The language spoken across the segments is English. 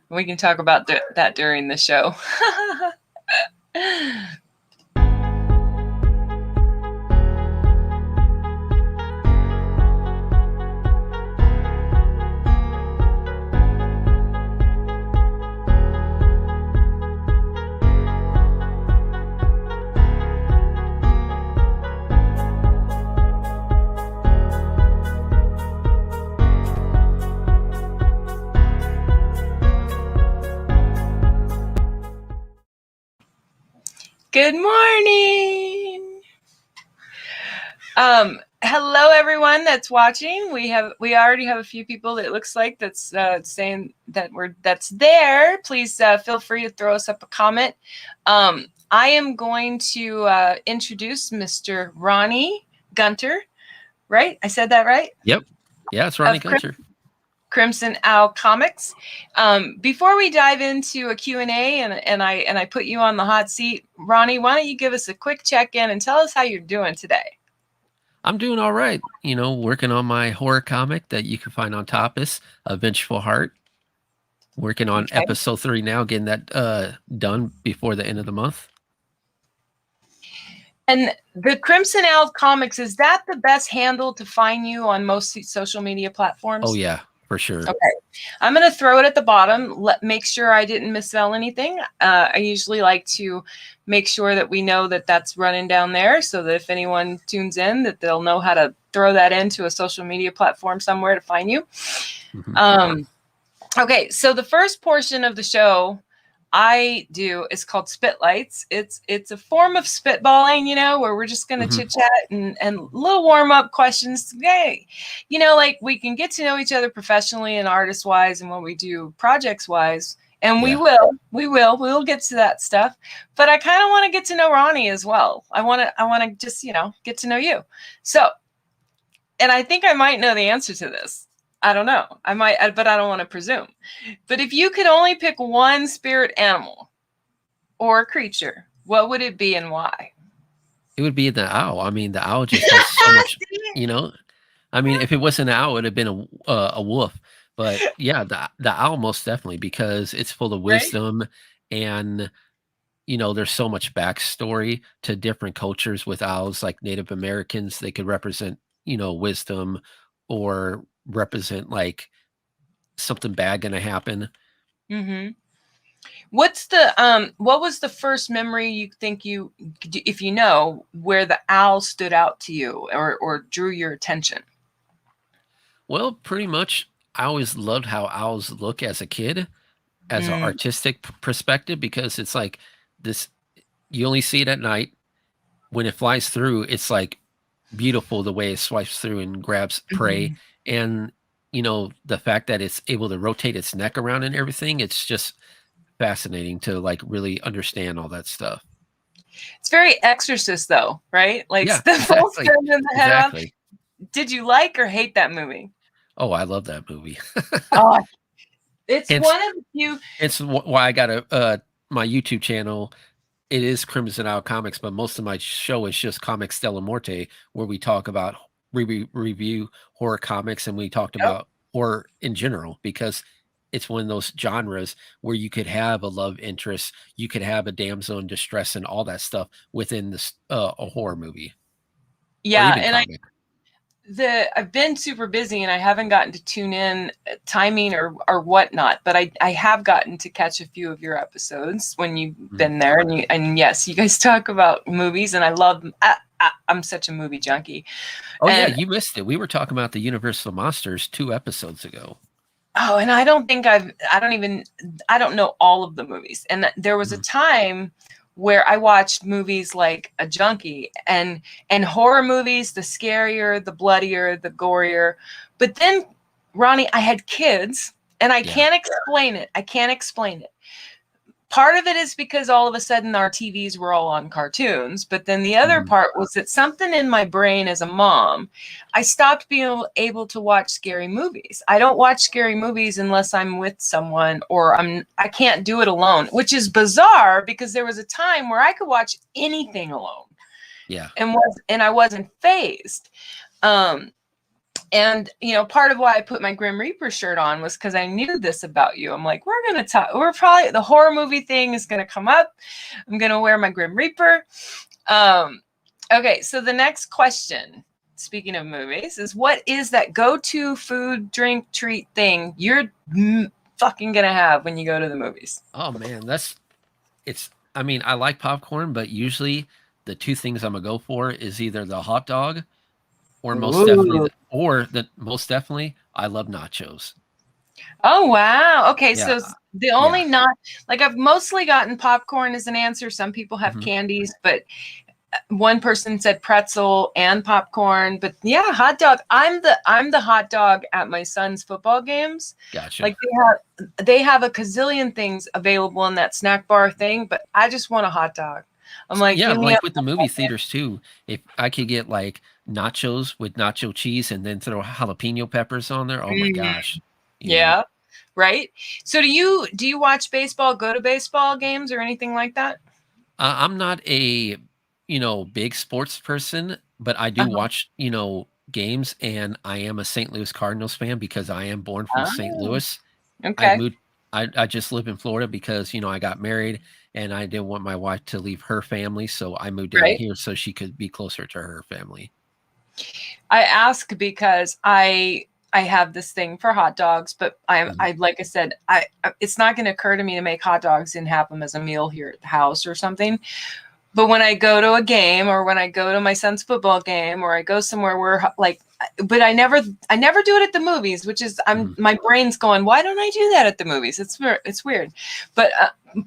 We can talk about that during the show. Good morning. Hello, everyone that's watching. We already have a few people that it looks like that's saying that that's there. Please feel free to throw us up a comment. I am going to introduce Mr. Ronnie Gunter. Right? I said that right? Yep. Yeah, it's Ronnie Gunter. Crimson Owl Comics. Before we dive into a Q&A and I put you on the hot seat, Ronnie, why don't you give us a quick check-in and tell us how you're doing today? I'm doing all right. You know, working on my horror comic that you can find on Tapas, A Vengeful Heart. Working on episode 3 now, getting that done before the end of the month. And the Crimson Owl Comics, is that the best handle to find you on most social media platforms? Oh, yeah. For sure. Okay. I'm going to throw it at the bottom. Make sure I didn't misspell anything. I usually like to make sure that we know that that's running down there so that if anyone tunes in, that they'll know how to throw that into a social media platform somewhere to find you. Mm-hmm. Okay. So the first portion of the show I do is called Spitlights. It's a form of spitballing, you know, where we're just going to chit chat and little warm up questions today. You know, like we can get to know each other professionally and artist wise and what we do projects wise. And we'll get to that stuff. But I kind of want to get to know Ronnie as well. I want to just, you know, get to know you. So, and I think I might know the answer to this. I don't know. I might, but I don't want to presume. But if you could only pick one spirit animal or creature, what would it be and why? It would be the owl. I mean, the owl just has so much, you know. I mean, if it wasn't an owl, it would have been a wolf. But yeah, the owl most definitely, because it's full of wisdom, right? And you know, there's so much backstory to different cultures with owls. Like Native Americans, they could represent, you know, wisdom or represent like something bad gonna happen. Mm-hmm. What's the what was the first memory you think you, if you know, where the owl stood out to you or drew your attention? Well, pretty much I always loved how owls look as a kid, as an artistic perspective, because it's like this, you only see it at night. When it flies through, it's like beautiful the way it swipes through and grabs prey. And you know, the fact that it's able to rotate its neck around and everything, it's just fascinating to like really understand all that stuff. It's very Exorcist though, right? Like yeah, exactly. Did you like or hate that movie? Oh, I love that movie. Oh, it's one of the few. It's why I got my YouTube channel. It is Crimson Owl Comics, but most of my show is just Comics Stella Morte, where we talk about review horror comics, and we talked about horror in general, because it's one of those genres where you could have a love interest, you could have a damsel in distress, and all that stuff within this a horror movie. Yeah, and I've been super busy and I haven't gotten to tune in timing or whatnot, but I have gotten to catch a few of your episodes when you've been there, and yes, you guys talk about movies, and I love. I'm such a movie junkie. Oh, and yeah, you missed it. We were talking about the Universal Monsters 2 episodes ago. Oh, and I don't know all of the movies. And there was a time where I watched movies like a junkie, and horror movies, the scarier, the bloodier, the gorier. But then, Ronnie, I had kids, and I can't explain it. I can't explain it. Part of it is because all of a sudden our TVs were all on cartoons. But then the other part was that something in my brain as a mom, I stopped being able to watch scary movies. I don't watch scary movies unless I'm with someone, or I can't do it alone, which is bizarre because there was a time where I could watch anything alone. Yeah. And I wasn't fazed. And, part of why I put my Grim Reaper shirt on was because I knew this about you. I'm like, the horror movie thing is going to come up. I'm going to wear my Grim Reaper. Okay, so the next question, speaking of movies, is what is that go-to food, drink, treat thing you're fucking going to have when you go to the movies? Oh, man, I mean, I like popcorn, but usually the two things I'm going to go for is either the hot dog or most definitely, I love nachos. Oh, wow. Okay, Yeah. so the only I've mostly gotten popcorn as an answer. Some people have candies, but one person said pretzel and popcorn. But yeah, hot dog. I'm the hot dog at my son's football games. Gotcha. Like they have a gazillion things available in that snack bar thing, but I just want a hot dog. I'm like, yeah, like with the movie theaters too. If I could get like nachos with nacho cheese and then throw jalapeno peppers on there, oh my gosh. Yeah, right. So do you watch baseball? Go to baseball games or anything like that? I'm not a big sports person, but I do watch games, and I am a St. Louis Cardinals fan because I am born from St. Louis. Okay. I just live in Florida because I got married and I didn't want my wife to leave her family, so I moved down here so she could be closer to her family. I ask because I have this thing for hot dogs, but I like I said, it's not going to occur to me to make hot dogs and have them as a meal here at the house or something. But when I go to a game or when I go to my son's football game or I go somewhere where but I never do it at the movies, which is my brain's going, why don't I do that at the movies? It's weird. But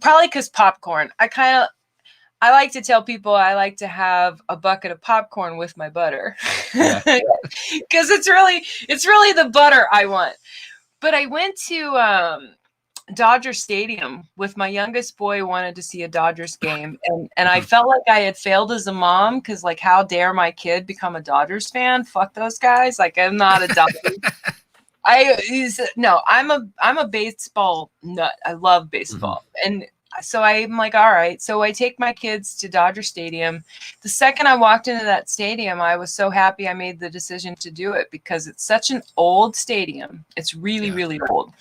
probably because popcorn. I like to tell people I like to have a bucket of popcorn with my butter. Because it's really the butter I want. But I went to Dodger Stadium with my youngest boy, wanted to see a Dodgers game, and I felt like I had failed as a mom because how dare my kid become a Dodgers fan? Fuck those guys! I'm not a Dodgers. I'm a baseball nut. I love baseball, and so I'm like, all right. So I take my kids to Dodger Stadium. The second I walked into that stadium, I was so happy I made the decision to do it because it's such an old stadium. It's really, really old.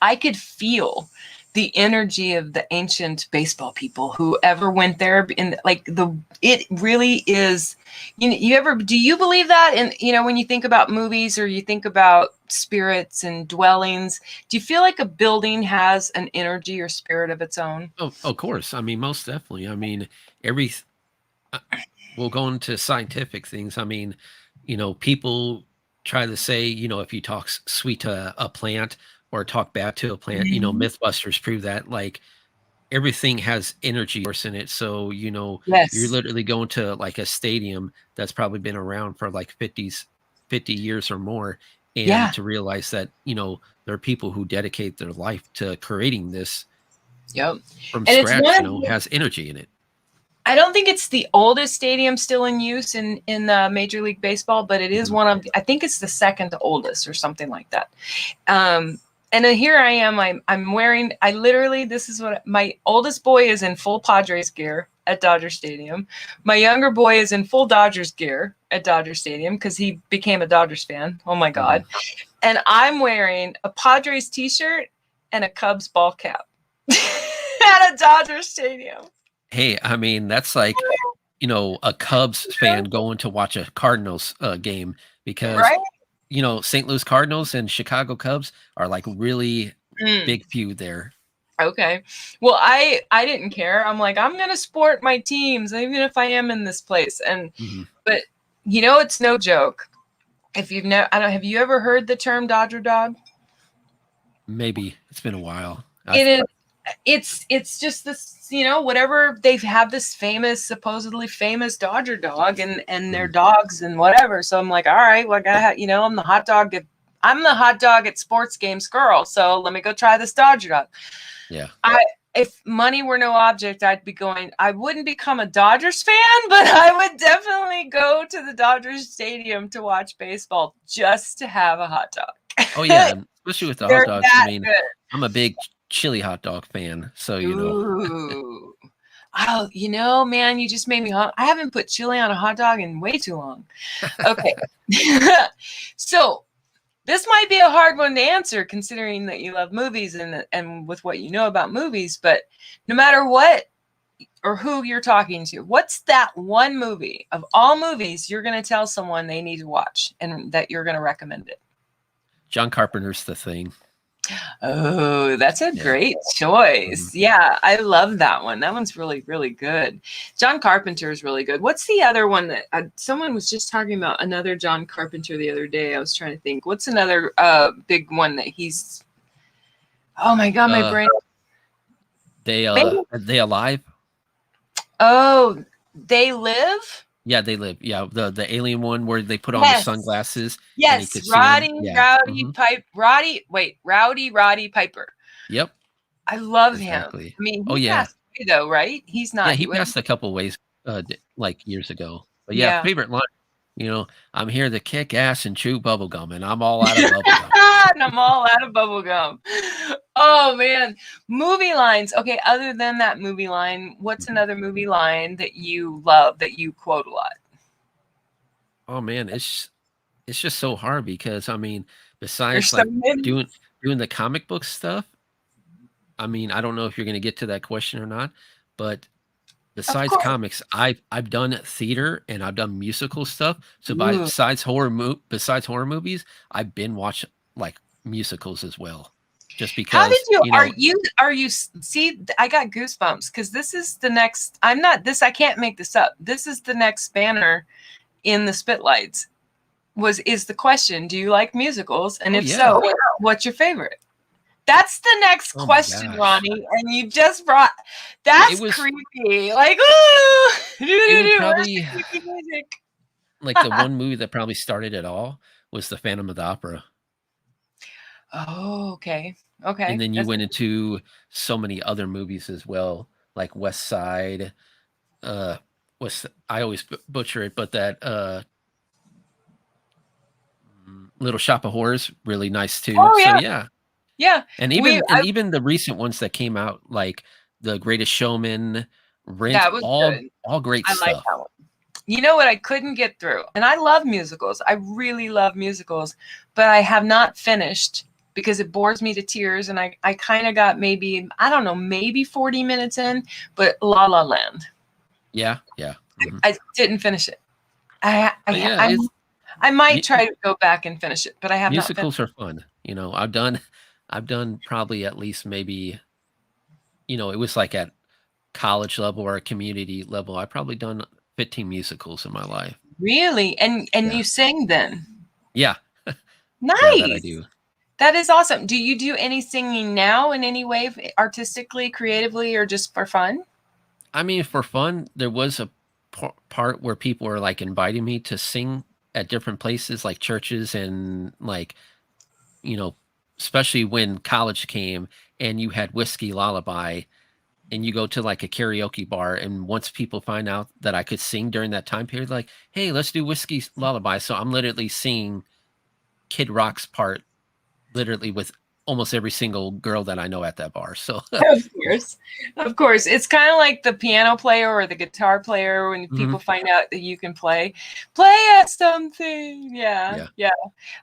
I could feel the energy of the ancient baseball people who ever went there. It really is. Do you believe that? And when you think about movies or you think about spirits and dwellings, do you feel like a building has an energy or spirit of its own? Oh, of course. I mean, most definitely. I mean, we'll go into scientific things. I mean, people try to say, if you talk sweet to a plant or talk bad to a plant, Mythbusters prove that everything has energy force in it. So, you're literally going to a stadium that's probably been around for 50 years or more. And to realize that, there are people who dedicate their life to creating this from scratch, has energy in it. I don't think it's the oldest stadium still in use in Major League Baseball, but it is one of, I think it's the second oldest or something like that. And then here I am, I'm wearing, this is what, my oldest boy is in full Padres gear at Dodger Stadium. My younger boy is in full Dodgers gear at Dodger Stadium because he became a Dodgers fan. Oh my God. And I'm wearing a Padres t-shirt and a Cubs ball cap at a Dodger Stadium. Hey, I mean, that's like, a Cubs fan going to watch a Cardinals game because St. Louis Cardinals and Chicago Cubs are really big feud there. Okay. Well, I didn't care. I'm like, I'm going to support my teams, even if I am in this place. And, but it's no joke. If you've have you ever heard the term Dodger dog? Maybe. It's been a while. It's just this, whatever, they have this supposedly famous Dodger dog and their dogs and whatever. So I'm like, all right, well, I'm the hot dog at sports games girl. So let me go try this Dodger dog. Yeah. If money were no object, I wouldn't become a Dodgers fan, but I would definitely go to the Dodgers stadium to watch baseball just to have a hot dog. Oh yeah. Especially with the hot dogs. I mean, I'm a big chili hot dog fan, so Ooh. Oh, man, you just made me hungry. I haven't put chili on a hot dog in way too long. Okay. So this might be a hard one to answer considering that you love movies and with what you know about movies, but no matter what or who you're talking to, what's that one movie of all movies you're going to tell someone they need to watch and that you're going to recommend it? John Carpenter's The Thing. Oh, that's a great choice. Yeah, I love that one. That one's really, really good. John Carpenter is really good. What's the other one that someone was just talking about? Another John Carpenter the other day. I was trying to think. What's another big one that he's? Oh my God, my brain. They Alive. Oh, They Live. Yeah, They Live. Yeah, the alien one where they put on the sunglasses. Yes, Rowdy Piper. Yep. I love him. I mean, he passed away though, right? He's not. Yeah, he passed a couple ways, like years ago. But yeah, favorite line. I'm here to kick ass and chew bubblegum, and I'm all out of bubblegum. And I'm all out of bubblegum. Oh man, movie lines. Okay, other than that movie line, what's another movie line that you love that you quote a lot? Oh man, it's just so hard because I mean, besides like doing the comic book stuff, I mean, I don't know if you're going to get to that question or not, but besides comics, I've done theater and I've done musical stuff. So besides horror movies, I've been watching like musicals as well. Just because. How did you? Are you? See, I got goosebumps because this is the next. I can't make this up. This is the next banner in the Spitlights. Is the question? Do you like musicals? And if so, what's your favorite? That's the next question, Ronnie. And you just brought. That's creepy. Like, ooh. It would probably, like the one movie that probably started it all was the Phantom of the Opera. Oh, okay. And then you went into so many other movies as well, like West Side. I always butcher it, but that Little Shop of Horrors, really nice too. Oh, yeah. So yeah. And even the recent ones that came out, like The Greatest Showman, Rent, all great stuff. I like that one. You know what I couldn't get through? And I love musicals. I really love musicals, but I have not finished because it bores me to tears. And I kind of got maybe 40 minutes in, but La La Land. Yeah. Mm-hmm. I didn't finish it. I might try to go back and finish it, but I have not. Musicals are fun. I've done probably at least maybe, it was like at college level or a community level. I've probably done 15 musicals in my life. Really? And you sing then? Yeah. Nice. Yeah, that I do. That is awesome. Do you do any singing now in any way, artistically, creatively, or just for fun? I mean, for fun, there was a part where people were like inviting me to sing at different places, like churches and like, especially when college came and you had Whiskey Lullaby and you go to like a karaoke bar. And once people find out that I could sing during that time period, like, hey, let's do Whiskey Lullaby. So I'm literally singing Kid Rock's part literally with almost every single girl that I know at that bar. So of course, it's kind of like the piano player or the guitar player when people find out that you can play us something. Yeah.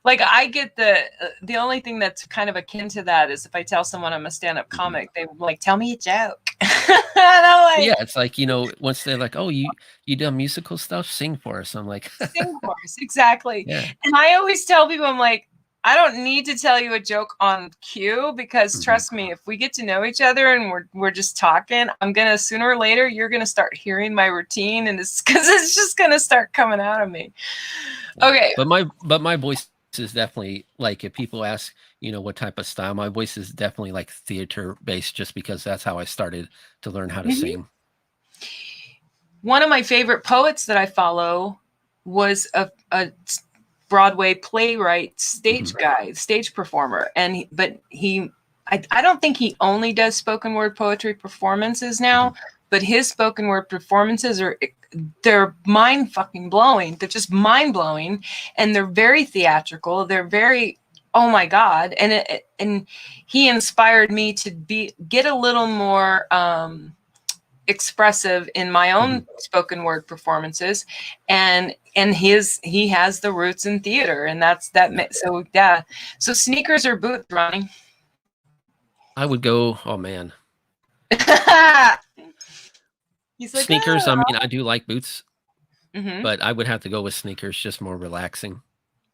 Like I get the only thing that's kind of akin to that is if I tell someone I'm a stand-up comic, they like tell me a joke. It's like, once they're like, oh, you done musical stuff, sing for us. I'm like, sing for us, exactly. And I always tell people, I'm like, I don't need to tell you a joke on cue because trust me, if we get to know each other and we're just talking, I'm gonna sooner or later you're gonna start hearing my routine, and it's because it's just gonna start coming out of me. Okay. But my voice is definitely like, if people ask, what type of style, my voice is definitely like theater based, just because that's how I started to learn how to sing. One of my favorite poets that I follow was a Broadway playwright, stage guy, stage performer. I don't think he only does spoken word poetry performances now, but his spoken word performances they're mind fucking blowing. They're just mind blowing. And they're very theatrical. They're very, oh my God. And he inspired me to get a little more expressive in my own spoken word performances, and he has the roots in theater, and that's that. So yeah, so sneakers or boots, Ronnie? I would go. Oh man, He's like, sneakers. oh. I mean, I do like boots, Mm-hmm. but I would have to go with sneakers. Just more relaxing.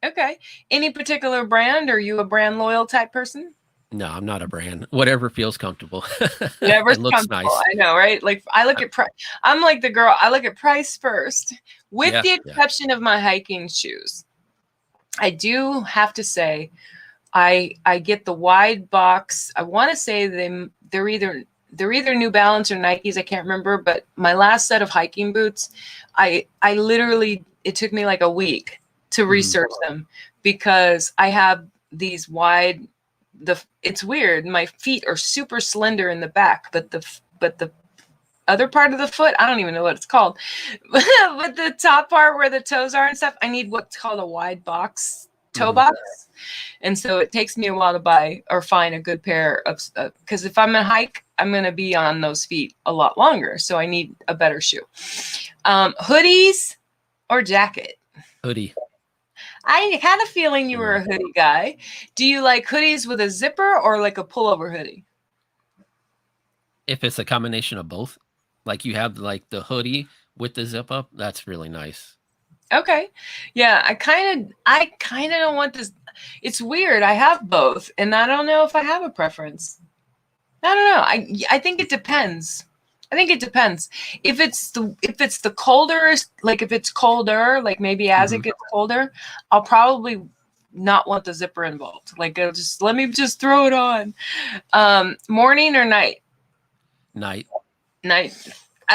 Okay. Any particular brand? Are you a brand loyal type person? No, I'm not a brand. Whatever feels comfortable. Whatever's It looks comfortable. nice. I know, right? Like I look at price. I'm like the girl. I look at price first, with Yeah, the yeah. exception of my hiking shoes. I do have to say, I get the wide box. I want to say they're either New Balance or Nikes. I can't remember. But my last set of hiking boots, I literally, it took me like a week to research them, because I have these wide. It's weird. My feet are super slender in the back, but the other part of the foot, I don't even know what it's called, but the top part where the toes are and stuff, I need what's called a wide box toe box. And so it takes me a while to buy or find a good pair of, because if I'm gonna hike, I'm gonna be on those feet a lot longer, so I need a better shoe. Hoodies or jacket? Hoodie. I had a feeling you were a hoodie guy. Do you like hoodies with a zipper or like a pullover hoodie? If it's a combination of both, like you have like the hoodie with the zip up, that's really nice. Okay. Yeah, I kind of don't want this. It's weird. I have both, and I don't know if I have a preference. I don't know. I think it depends. I think it depends. If it's the colder, like if it's colder, like maybe as it gets colder, I'll probably not want the zipper involved. Like let me just throw it on. Morning or night? Night. Night.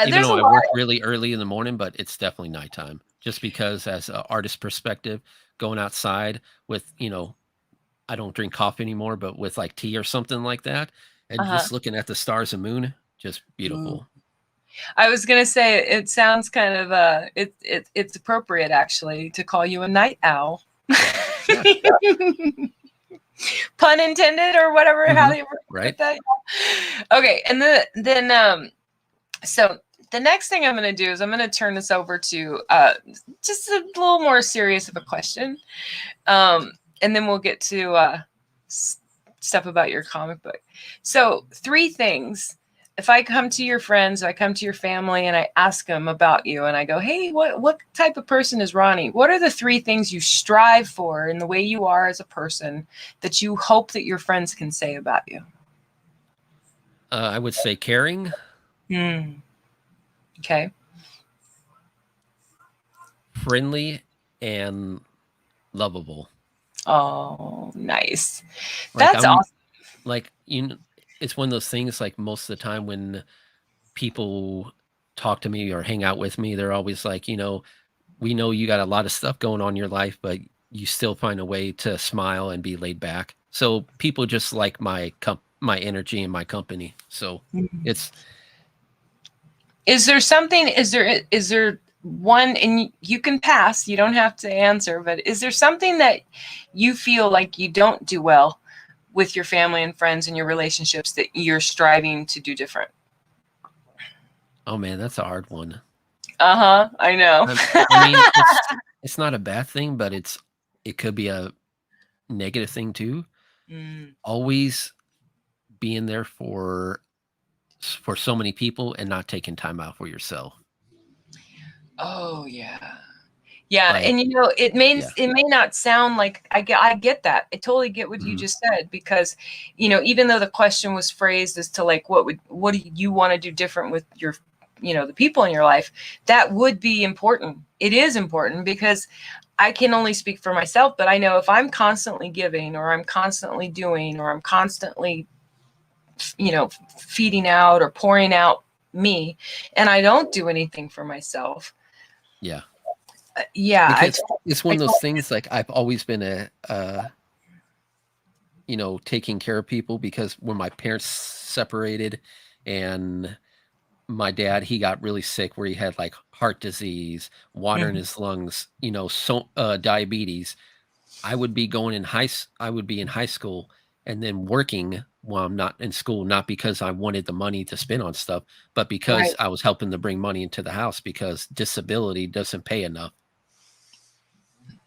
Even though I work really early in the morning, but it's definitely nighttime. Just because, as an artist perspective, going outside with, I don't drink coffee anymore, but with like tea or something like that, and just looking at the stars and moon, just beautiful. I was gonna say it sounds kind of it's appropriate actually to call you a night owl. Yeah. Pun intended, or whatever. How do you put that? Okay, and then so the next thing I'm going to do is I'm going to turn this over to just a little more serious of a question, and then we'll get to stuff about your comic book. So 3 things. If I come to your friends, I come to your family, and I ask them about you, and I go, hey, what type of person is Ronnie? What are the 3 things you strive for in the way you are as a person that you hope that your friends can say about you? I would say caring. Okay. Friendly and lovable. Oh, nice. Like, that's awesome. Like, it's one of those things, like most of the time when people talk to me or hang out with me, they're always like, we know you got a lot of stuff going on in your life, but you still find a way to smile and be laid back. So people just like my energy and my company. So it's. Is there one, and you can pass, you don't have to answer, but is there something that you feel like you don't do well with your family and friends and your relationships that you're striving to do different? Oh man, that's a hard one. I know. I mean, it's not a bad thing, but it could be a negative thing too. Always being there for so many people and not taking time out for yourself. Oh yeah. Yeah, like, and it may not sound like I get that. I totally get what you just said, because even though the question was phrased as to like what do you want to do different with your the people in your life, that would be important. It is important, because I can only speak for myself, but I know if I'm constantly giving, or I'm constantly doing, or I'm constantly feeding out or pouring out me, and I don't do anything for myself. Yeah. Because it's one of those things, like I've always been taking care of people, because when my parents separated and my dad, he got really sick, where he had like heart disease, water in his lungs, diabetes. I would be in high school, and then working while I'm not in school, not because I wanted the money to spend on stuff, but because I was helping to bring money into the house because disability doesn't pay enough.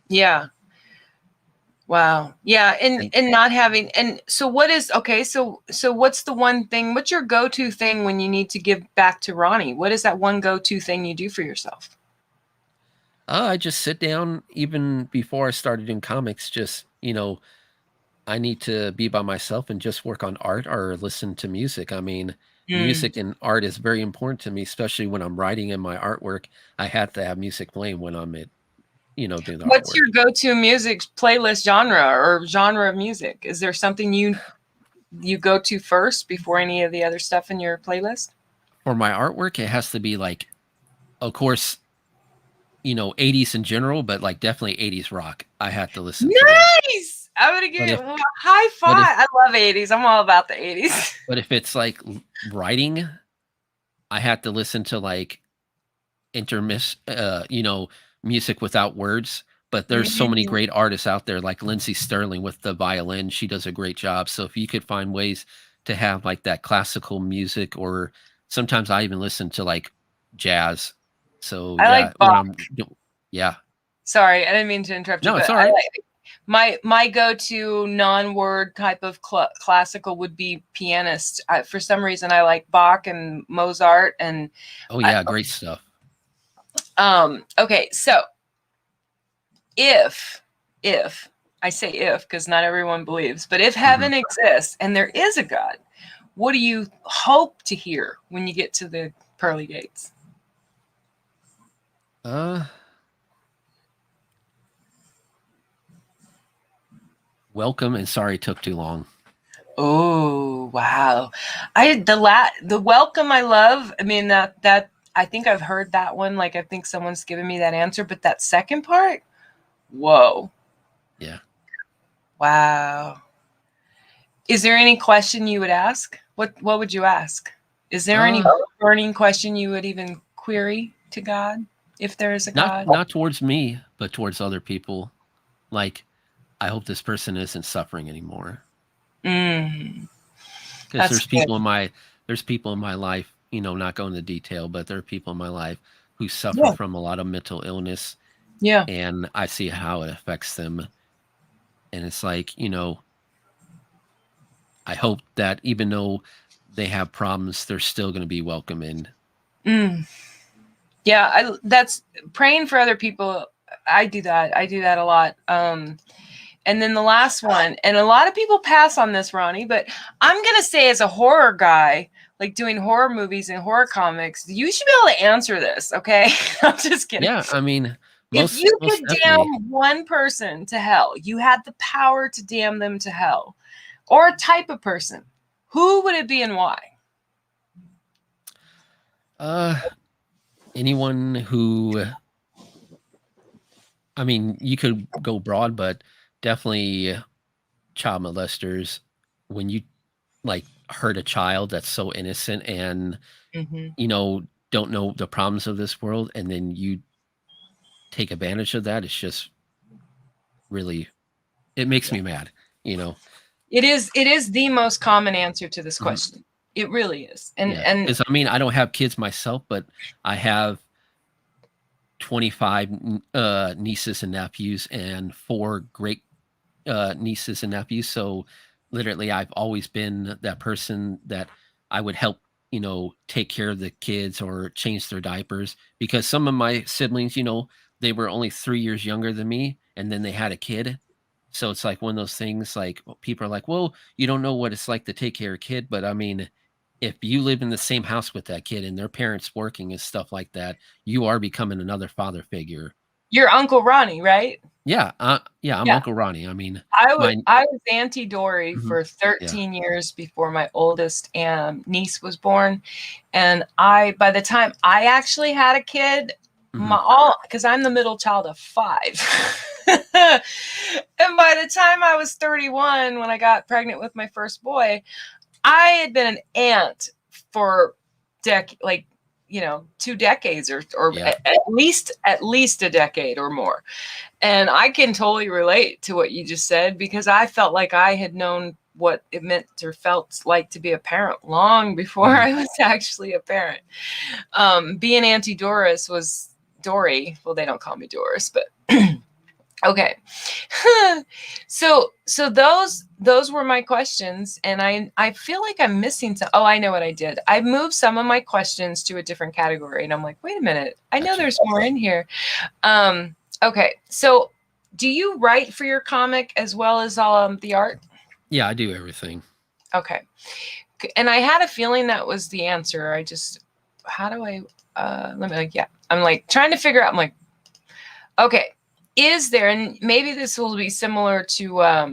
Yeah. Wow. Yeah. And not having, and so what is, okay. So what's the one thing, what's your go-to thing when you need to give back to Ronnie? What is that one go-to thing you do for yourself? I just sit down even before I started in comics, just, I need to be by myself and just work on art or listen to music. I mean, music and art is very important to me, especially when I'm writing in my artwork. I have to have music playing when I'm doing the What's artwork. your go-to music playlist genre or genre of music? Is there something you go to first before any of the other stuff in your playlist? For my artwork, it has to be like, of course, 80s in general, but like definitely 80s rock. I have to listen to that. Nice! I'm gonna give you a high five. I love 80s. I'm all about the 80s. But if it's like writing, I have to listen to like music without words. But there's so many great artists out there, like Lindsey Sterling with the violin. She does a great job. So if you could find ways to have like that classical music, or sometimes I even listen to like jazz. So I like Bach. Yeah. Sorry, I didn't mean to interrupt you. No, it's all right. My go-to non-word type of classical would be pianist. For some reason, I like Bach and Mozart and. Oh yeah, great stuff. Okay, so if I say if because not everyone believes, but if heaven exists and there is a God, what do you hope to hear when you get to the pearly gates? Welcome and sorry it took too long. Oh wow! The welcome I love. I mean that I think I've heard that one. Like I think someone's given me that answer, but that second part, whoa! Yeah. Wow. Is there any question you would ask? What would you ask? Is there any burning question you would even query to God if there is a God? Not towards me, but towards other people. Like, I hope this person isn't suffering anymore. Because there's people in my life, not going into detail, but there are people in my life who suffer from a lot of mental illness. Yeah. And I see how it affects them. And it's like, I hope that even though they have problems, they're still going to be welcome in. Yeah, that's praying for other people. I do that a lot. And then the last one, and a lot of people pass on this, Ronnie, but I'm going to say as a horror guy, like doing horror movies and horror comics, you should be able to answer this, okay? I'm just kidding. Yeah, I mean, if you could damn one person to hell, you had the power to damn them to hell, or a type of person, who would it be and why? Anyone who, I mean, you could go broad, but definitely child molesters. When you like hurt a child that's so innocent and don't know the problems of this world, and then you take advantage of that, it's just really, it makes me mad. It is the most common answer to this question. It really is. And I mean, I don't have kids myself, but I have 25 nieces and nephews and 4 great nieces and nephews. So literally I've always been that person that I would help, take care of the kids or change their diapers, because some of my siblings, they were only 3 years younger than me, and then they had a kid. So it's like one of those things, like people are like, well, you don't know what it's like to take care of a kid. But I mean, if you live in the same house with that kid and their parents working and stuff like that, you are becoming another father figure. You're Uncle Ronnie, right? Yeah. I'm Uncle Ronnie. I mean, I was Auntie Dori for 13 years before my oldest niece was born. And by the time I actually had a kid, because I'm the middle child of 5. And by the time I was 31, when I got pregnant with my first boy, I had been an aunt for 2 decades or at least a decade or more. And I can totally relate to what you just said, because I felt like I had known what it meant or felt like to be a parent long before I was actually a parent. Being Auntie Doris was Dori. Well, they don't call me Doris, but okay. So those were my questions, and I feel like I'm missing some. Oh, I know what I did. I moved some of my questions to a different category, and I'm like, wait a minute, I know there's more in here. Okay, so do you write for your comic as well as the art? Yeah, I do everything. Okay, and I had a feeling that was the answer. I just, how do I? Let me yeah. I'm like trying to figure out. I'm like, okay. Is there, and maybe this will be similar to, let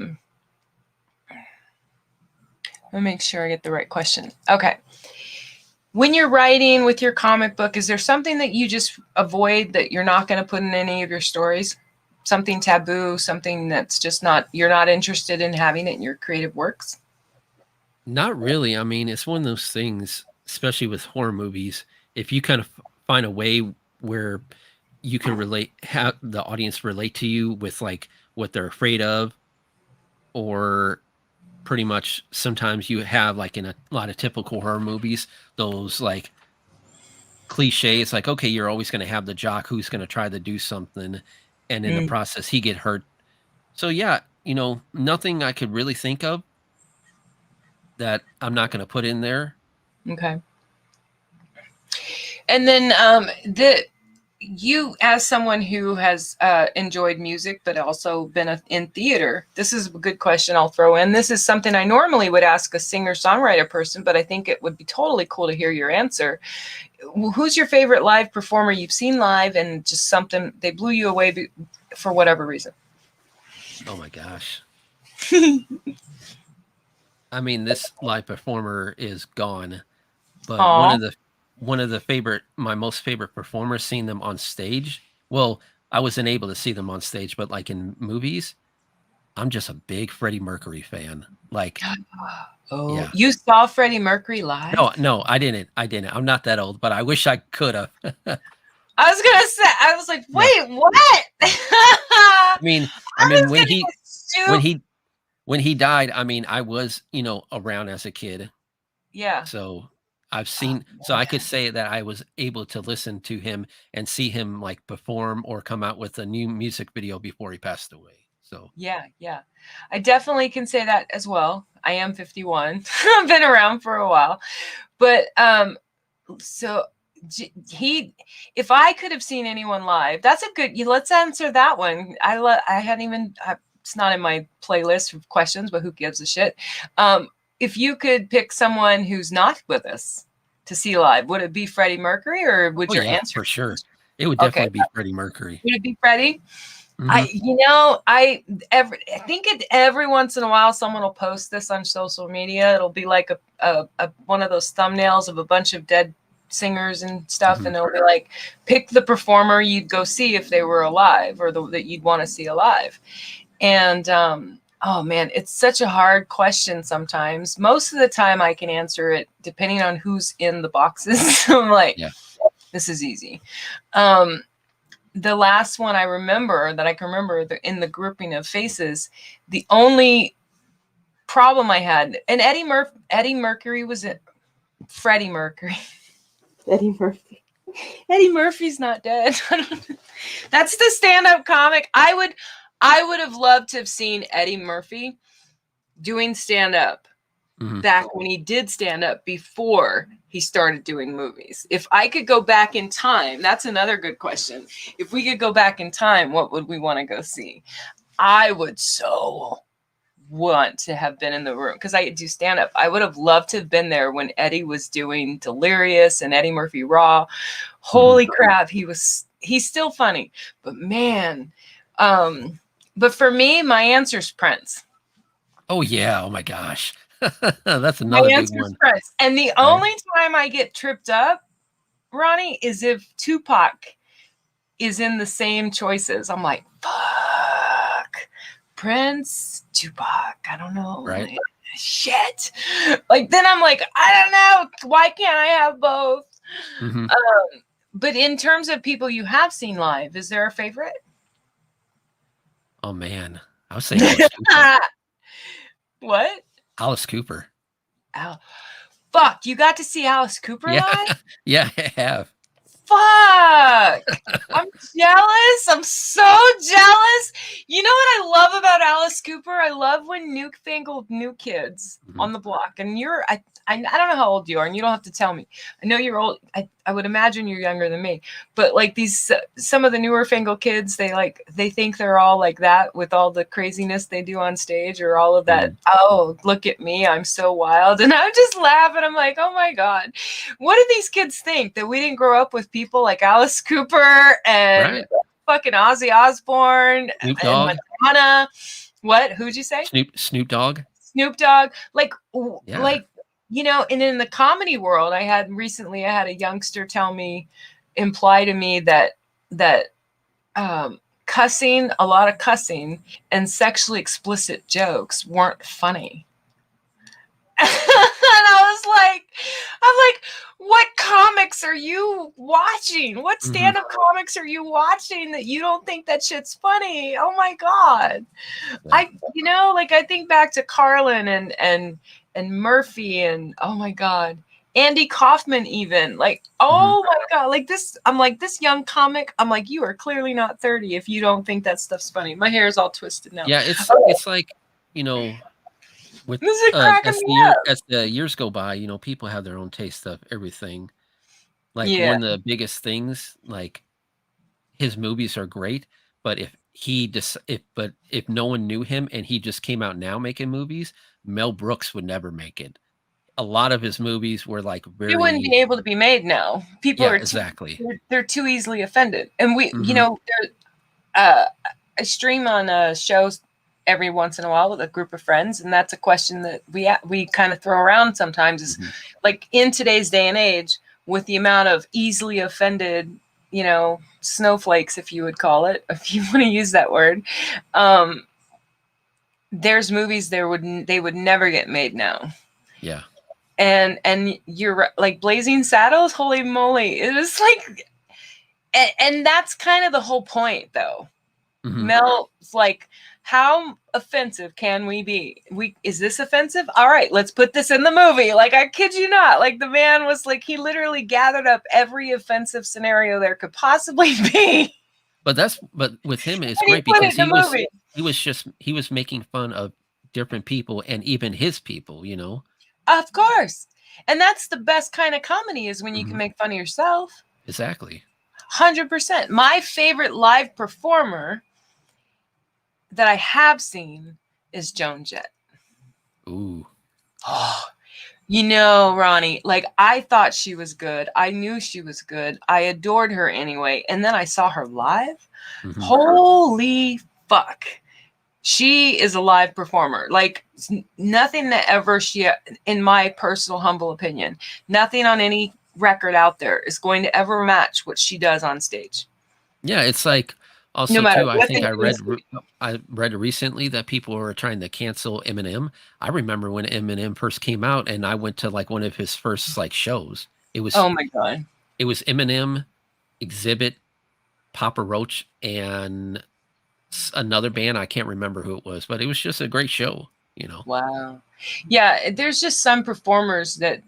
me make sure I get the right question. Okay. When you're writing with your comic book, is there something that you just avoid that you're not going to put in any of your stories? Something taboo, something that's just not, you're not interested in having it in your creative works? Not really. I mean, it's one of those things, especially with horror movies, if you kind of find a way where you can relate, have the audience relate to you with like what they're afraid of, or pretty much sometimes you have like in a lot of typical horror movies, those like cliches, like, okay, you're always going to have the jock who's going to try to do something, and in the process he get hurt. So yeah, nothing I could really think of that I'm not going to put in there. Okay. And then you, as someone who has enjoyed music but also been in theater, this is a good question I'll throw in. This is something I normally would ask a singer-songwriter person, but I think it would be totally cool to hear your answer. Who's your favorite live performer you've seen live and just something they blew you away for whatever reason? Oh my gosh. I mean, this live performer is gone, but Aww. one of the my most favorite performers, seeing them on stage. Well, I wasn't able to see them on stage, but like in movies, I'm just a big Freddie Mercury fan. Like, oh, yeah. You saw Freddie Mercury live? No, I didn't. I'm not that old, but I wish I could have. I was gonna say, I was like, wait, yeah. What? I mean, when he died, I mean, I was, around as a kid. Yeah. So I've seen, so I could say that I was able to listen to him and see him like perform or come out with a new music video before he passed away. So yeah, I definitely can say that as well. I am 51. I've been around for a while, but so if I could have seen anyone live, that's a good. Let's answer that one. I hadn't even. It's not in my playlist of questions, but who gives a shit? If you could pick someone who's not with us to see live, would it be Freddie Mercury, or would your answer? For sure, it would definitely be Freddie Mercury. Would it be Freddie? Mm-hmm. I think every once in a while someone will post this on social media. It'll be like a one of those thumbnails of a bunch of dead singers and stuff, and it'll be like, pick the performer you'd go see if they were alive, or that you'd want to see alive. And oh man, it's such a hard question sometimes. Most of the time I can answer it depending on who's in the boxes. I'm like, this is easy. The last one I remember that I can remember in the grouping of faces, the only problem I had, and Eddie Mercury was it. Freddie Mercury. Eddie Murphy. Eddie Murphy's not dead. That's the stand-up comic. I would have loved to have seen Eddie Murphy doing stand-up back when he did stand-up before he started doing movies. If I could go back in time, that's another good question. If we could go back in time, what would we want to go see? I would so want to have been in the room because I do stand-up. I would have loved to have been there when Eddie was doing Delirious and Eddie Murphy Raw. Holy crap, he's still funny. But man, but for me, my answer's Prince. Oh yeah, oh my gosh. That's another big one. Prince. And the only time I get tripped up, Ronnie, is if Tupac is in the same choices. I'm like, fuck. Prince, Tupac, I don't know. Right. Like, shit. Like, then I'm like, I don't know. Why can't I have both? But in terms of people you have seen live, is there a favorite? Oh man, I was saying. What? Alice Cooper. Al- Fuck, you got to see Alice Cooper Yeah, live? yeah, I have. Fuck! I'm jealous. I'm so jealous. You know what I love about Alice Cooper? I love when newfangled new kids on the block. And I don't know how old you are, and you don't have to tell me. I know you're old. I would imagine you're younger than me. But like these, some of the newer fangled kids, they think they're all like that with all the craziness they do on stage or all of that. Oh, look at me, I'm so wild, and I'm just laughing. I'm like, oh my god, what do these kids think that we didn't grow up with people like Alice Cooper and fucking Ozzy Osbourne Snoop and Dogg. Madonna? What? Who'd you say? Snoop Dogg. Snoop Dogg. Like, Yeah. you know, and in the comedy world, I had a youngster imply to me that cussing, a lot of cussing and sexually explicit jokes weren't funny. And I'm like, what comics are you watching? What stand-up comics are you watching that you don't think that shit's funny? Oh my god. Yeah. I think back to Carlin and Murphy and oh my god, Andy Kaufman even. Like, oh my god, like this, I'm like, this young comic, I'm like, you are clearly not 30 if you don't think that stuff's funny. My hair is all twisted now. Yeah, it's like, you know, with as the years go by, you know, people have their own taste of everything. Like one of the biggest things, like his movies are great, but if no one knew him and he just came out now making movies, Mel Brooks would never make it. A lot of his movies were like very. They wouldn't be able to be made now. People are they're too easily offended, and we, you know, I stream on shows every once in a while with a group of friends, and that's a question that we kind of throw around sometimes. Is like, in today's day and age, with the amount of easily offended, you know, snowflakes, if you would call it, if you want to use that word, there's movies they would never get made now. Yeah. And you're like Blazing Saddles, holy moly, it was like, and that's kind of the whole point, though. Mel's like, how offensive can we be? Is this offensive? All right, let's put this in the movie. Like, I kid you not. Like, the man was like, he literally gathered up every offensive scenario there could possibly be. But with him, it's great because he was making fun of different people and even his people, you know. Of course. And that's the best kind of comedy, is when you can make fun of yourself. Exactly. 100%. My favorite live performer that I have seen is Joan Jett. Ooh. Oh, you know, Ronnie, like, I thought she was good. I knew she was good. I adored her anyway. And then I saw her live. Holy fuck. She is a live performer. Like, nothing that ever in my personal humble opinion, nothing on any record out there is going to ever match what she does on stage. Yeah, it's like, also too, I think I read recently that people were trying to cancel Eminem. I remember when Eminem first came out, and I went to like one of his first like shows. It was, oh my god, it was Eminem, Exhibit, Papa Roach, and another band. I can't remember who it was, but it was just a great show, you know. Wow. Yeah, there's just some performers that,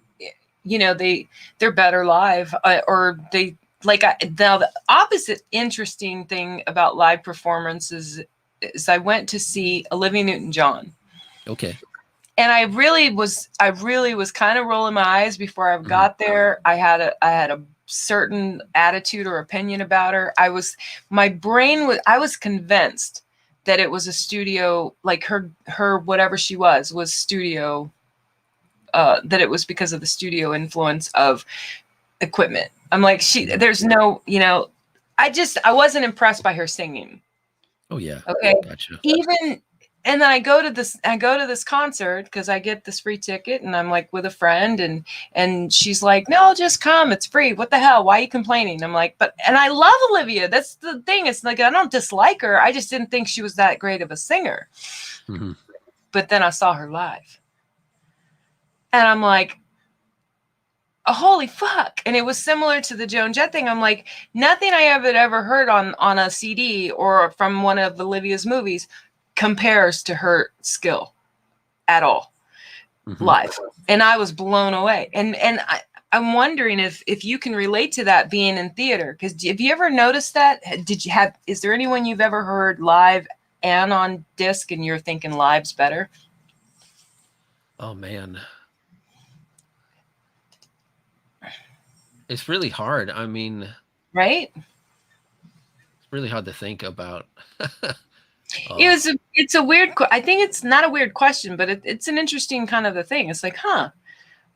you know, they're better live, or they like, the opposite interesting thing about live performances is I went to see Olivia Newton-John. Okay. And I really was kind of rolling my eyes before I got there. I had a certain attitude or opinion about her. I was convinced that it was a studio, like her whatever she was studio, that it was because of the studio influence of equipment. I'm like, there's no, you know, I wasn't impressed by her singing. Oh yeah. Okay. Gotcha. And then I go to this concert because I get this free ticket, and I'm like with a friend, and she's like, no, just come, it's free. What the hell? Why are you complaining? I'm like, and I love Olivia. That's the thing. It's like, I don't dislike her. I just didn't think she was that great of a singer. But then I saw her live, and I'm like, oh, holy fuck. And it was similar to the Joan Jett thing. I'm like, nothing I ever heard on a CD or from one of Olivia's movies compares to her skill at all. live, and I was blown away. And I'm wondering if you can relate to that being in theater, because have you ever noticed that? Is there anyone you've ever heard live and on disc and you're thinking live's better? Oh man, it's really hard. I mean, Right? it's really hard to think about. It's a weird. I think it's not a weird question, but it's an interesting kind of a thing. It's like, huh,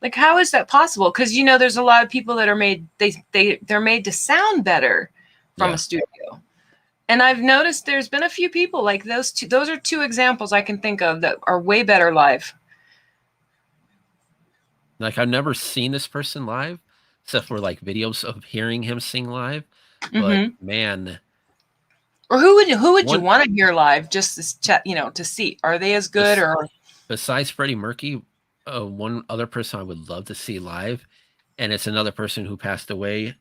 like how is that possible? Because there's a lot of people that are made they're made to sound better from a studio, and I've noticed there's been a few people like those two. Those are two examples I can think of that are way better live. Like I've never seen this person live, except for like videos of hearing him sing live. But man. Or who would you want to hear live just to see? Are they as good or? Besides Freddie Mercury, one other person I would love to see live, and it's another person who passed away,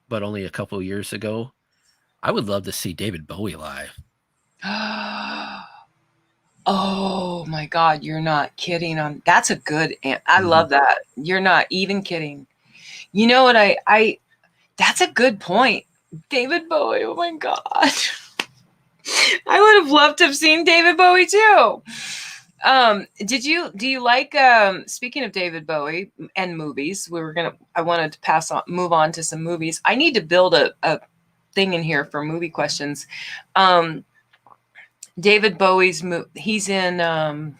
but only a couple of years ago. I would love to see David Bowie live. Oh my God, you're not kidding. That's a good. I love that. You're not even kidding. You know what? That's a good point. David Bowie. Oh my God. I would have loved to have seen David Bowie too. Do you like, speaking of David Bowie and movies, I wanted to move on to some movies. I need to build a thing in here for movie questions. David Bowie's he's in,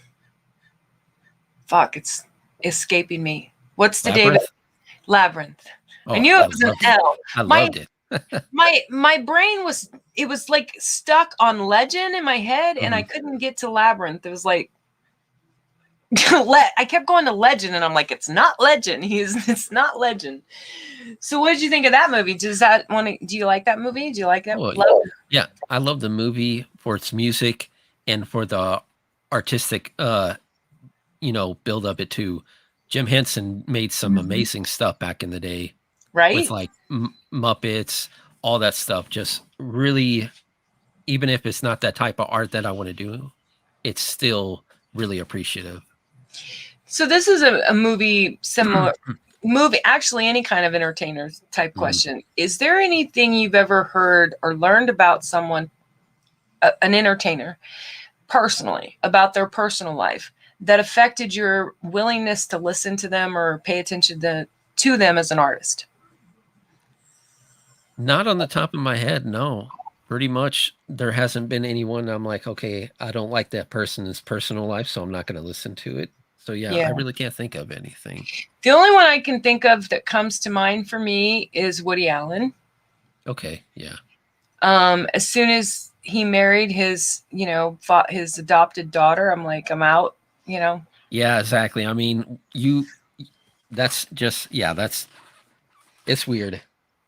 it's escaping me. What's the Labyrinth? Labyrinth. Oh, I knew it was an L. I loved it. my brain was like stuck on Legend in my head, and I couldn't get to Labyrinth. It was like I kept going to Legend, and I'm like, it's not Legend. It's not Legend. So what did you think of that movie? Do you like that movie? Do you like that? Yeah, I love the movie for its music and for the artistic build up it too. Jim Henson made some amazing stuff back in the day. Right? With like Muppets, all that stuff. Just really, even if it's not that type of art that I want to do, it's still really appreciative. So this is a movie similar movie, actually any kind of entertainer type question. Is there anything you've ever heard or learned about someone, an entertainer, personally, about their personal life that affected your willingness to listen to them or pay attention to them as an artist? Not on the top of my head, no. Pretty much there hasn't been anyone I'm like, okay, I don't like that person's personal life, so I'm not going to listen to it. So yeah, I really can't think of anything. The only one I can think of that comes to mind for me is Woody Allen. Okay, yeah. As soon as he married his adopted daughter, I'm like, I'm out, Yeah, exactly. I mean, it's weird.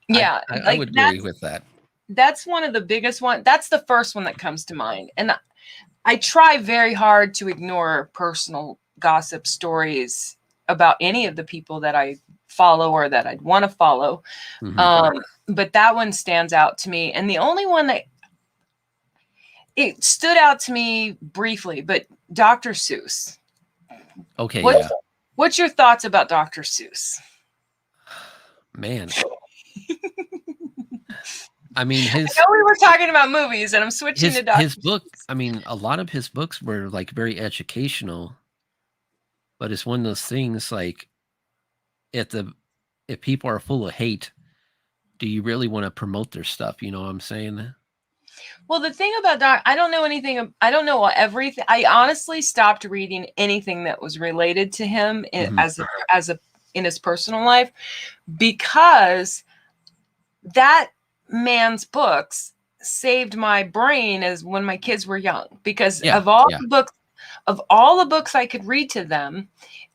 Yeah, I would agree with that. That's one of the biggest ones. That's the first one that comes to mind. And I try very hard to ignore personal gossip stories about any of the people that I follow or that I'd want to follow. But that one stands out to me. And the only one that it stood out to me briefly, but Dr. Seuss. Okay, What's your thoughts about Dr. Seuss? Man. I mean, I know we were talking about movies, and I'm switching to Dr. His book. I mean, a lot of his books were like very educational, but it's one of those things like, if people are full of hate, do you really want to promote their stuff? You know what I'm saying? Well, the thing about I don't know anything. I don't know everything. I honestly stopped reading anything that was related to him in his personal life, because that man's books saved my brain as when my kids were young, because of all the books I could read to them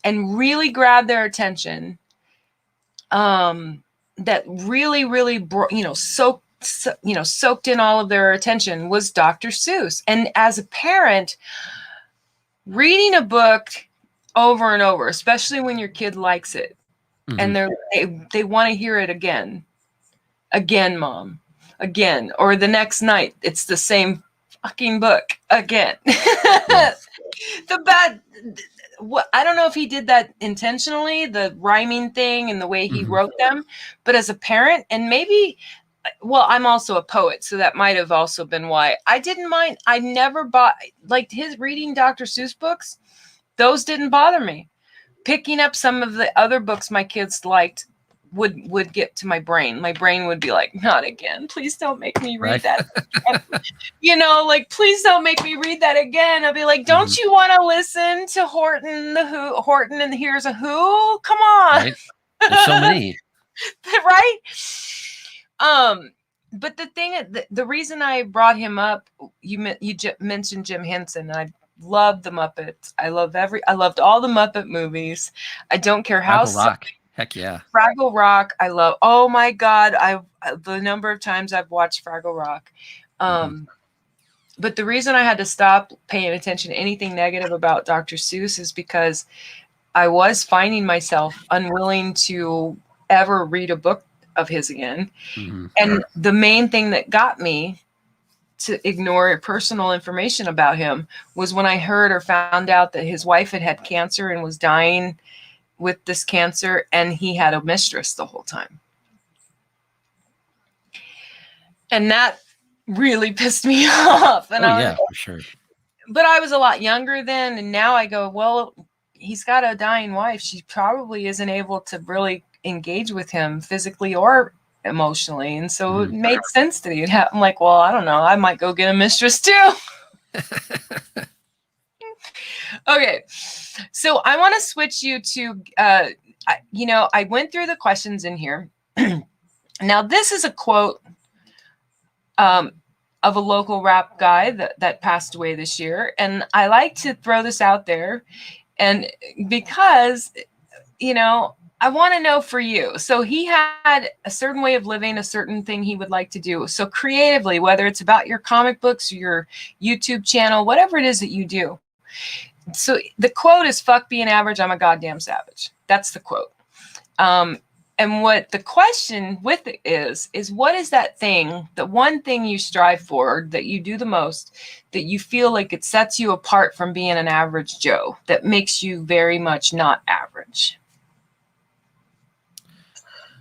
and really grab their attention, that really soaked in all of their attention was Dr. Seuss. And as a parent, reading a book over and over, especially when your kid likes it, and they want to hear it again, Mom, again, or the next night, it's the same fucking book again. what I don't know if he did that intentionally, the rhyming thing and the way he wrote them, but as a parent, and maybe, well, I'm also a poet, so that might have also been why I didn't mind. I never bought, like, his reading Dr. Seuss books. Those didn't bother me. Picking up some of the other books my kids liked would get to my brain. My brain would be like, not again. Please don't make me read that. You know, like, please don't make me read that again. I'll be like, don't you want to listen to Horton and Here's a Who? Come on. Right? There's so many. Right? But the thing, the reason I brought him up, you mentioned Jim Henson, and I love the Muppets. I loved all the Muppet movies. I don't care how. Fraggle Rock. Heck yeah. Fraggle Rock. I love. Oh my God. The number of times I've watched Fraggle Rock. But the reason I had to stop paying attention to anything negative about Dr. Seuss is because I was finding myself unwilling to ever read a book of his again. And the main thing that got me to ignore personal information about him was when I heard or found out that his wife had cancer and was dying with this cancer, and he had a mistress the whole time. And that really pissed me off. And for sure. But I was a lot younger then, and now I go, well, he's got a dying wife. She probably isn't able to really engage with him physically or emotionally, and so it made sense that he'd have. I'm like, well, I don't know, I might go get a mistress too. Okay, so I want to switch you to I went through the questions in here. Now this is a quote of a local rap guy that passed away this year, and I like to throw this out there, and because I want to know for you. So he had a certain way of living, a certain thing he would like to do. So creatively, whether it's about your comic books or your YouTube channel, whatever it is that you do. So the quote is, "Fuck being average, I'm a goddamn savage." That's the quote. And what the question with it is what is that thing, the one thing you strive for, that you do the most, that you feel like it sets you apart from being an average Joe, that makes you very much not average?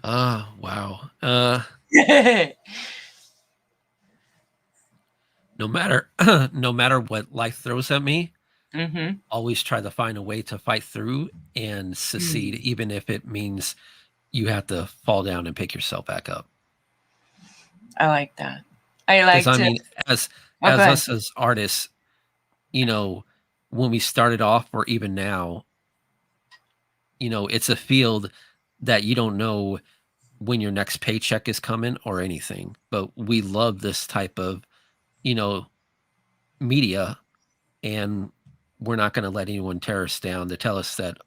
Wow. No matter what life throws at me, always try to find a way to fight through and succeed, even if it means you have to fall down and pick yourself back up. I like that. I mean, as us as artists, when we started off or even now, it's a field that you don't know when your next paycheck is coming or anything. But we love this type of, media, and we're not going to let anyone tear us down to tell us that,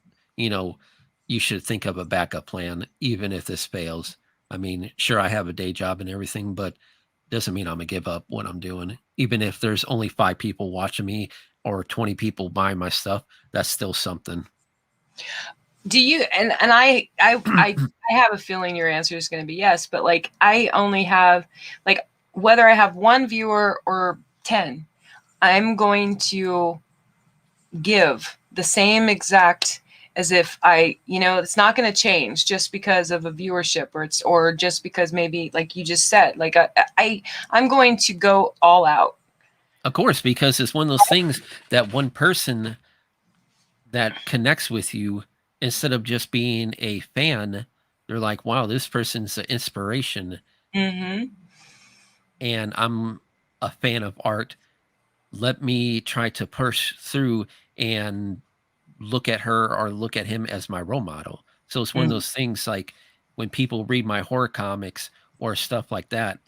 you should think of a backup plan, even if this fails. I mean, sure, I have a day job and everything, but doesn't mean I'm going to give up what I'm doing. Even if there's only 5 people watching me or 20 people buying my stuff, that's still something. Do you, and I have a feeling your answer is going to be yes, but like, I only have, like, whether I have 1 viewer or 10, I'm going to give the same exact as if it's not going to change just because of a viewership or just because maybe, like you just said, like I'm going to go all out. Of course, because it's one of those things that one person that connects with you, instead of just being a fan, they're like, wow, this person's an inspiration. And I'm a fan of art. Let me try to push through and look at her or look at him as my role model. So it's one of those things, like when people read my horror comics or stuff like that,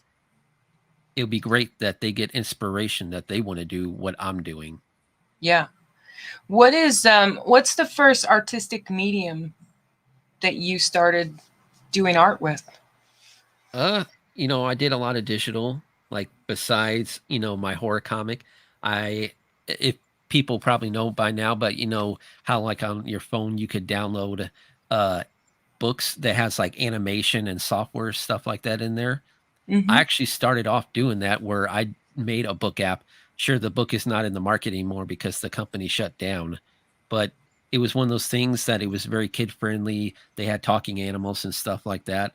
it would be great that they get inspiration, that they want to do what I'm doing. Yeah. What's the first artistic medium that you started doing art with? I did a lot of digital, like besides, my horror comic. If people probably know by now, but how like on your phone you could download books that has like animation and software stuff like that in there. I actually started off doing that, where I made a book app. Sure, the book is not in the market anymore because the company shut down, but it was one of those things that it was very kid friendly. They had talking animals and stuff like that.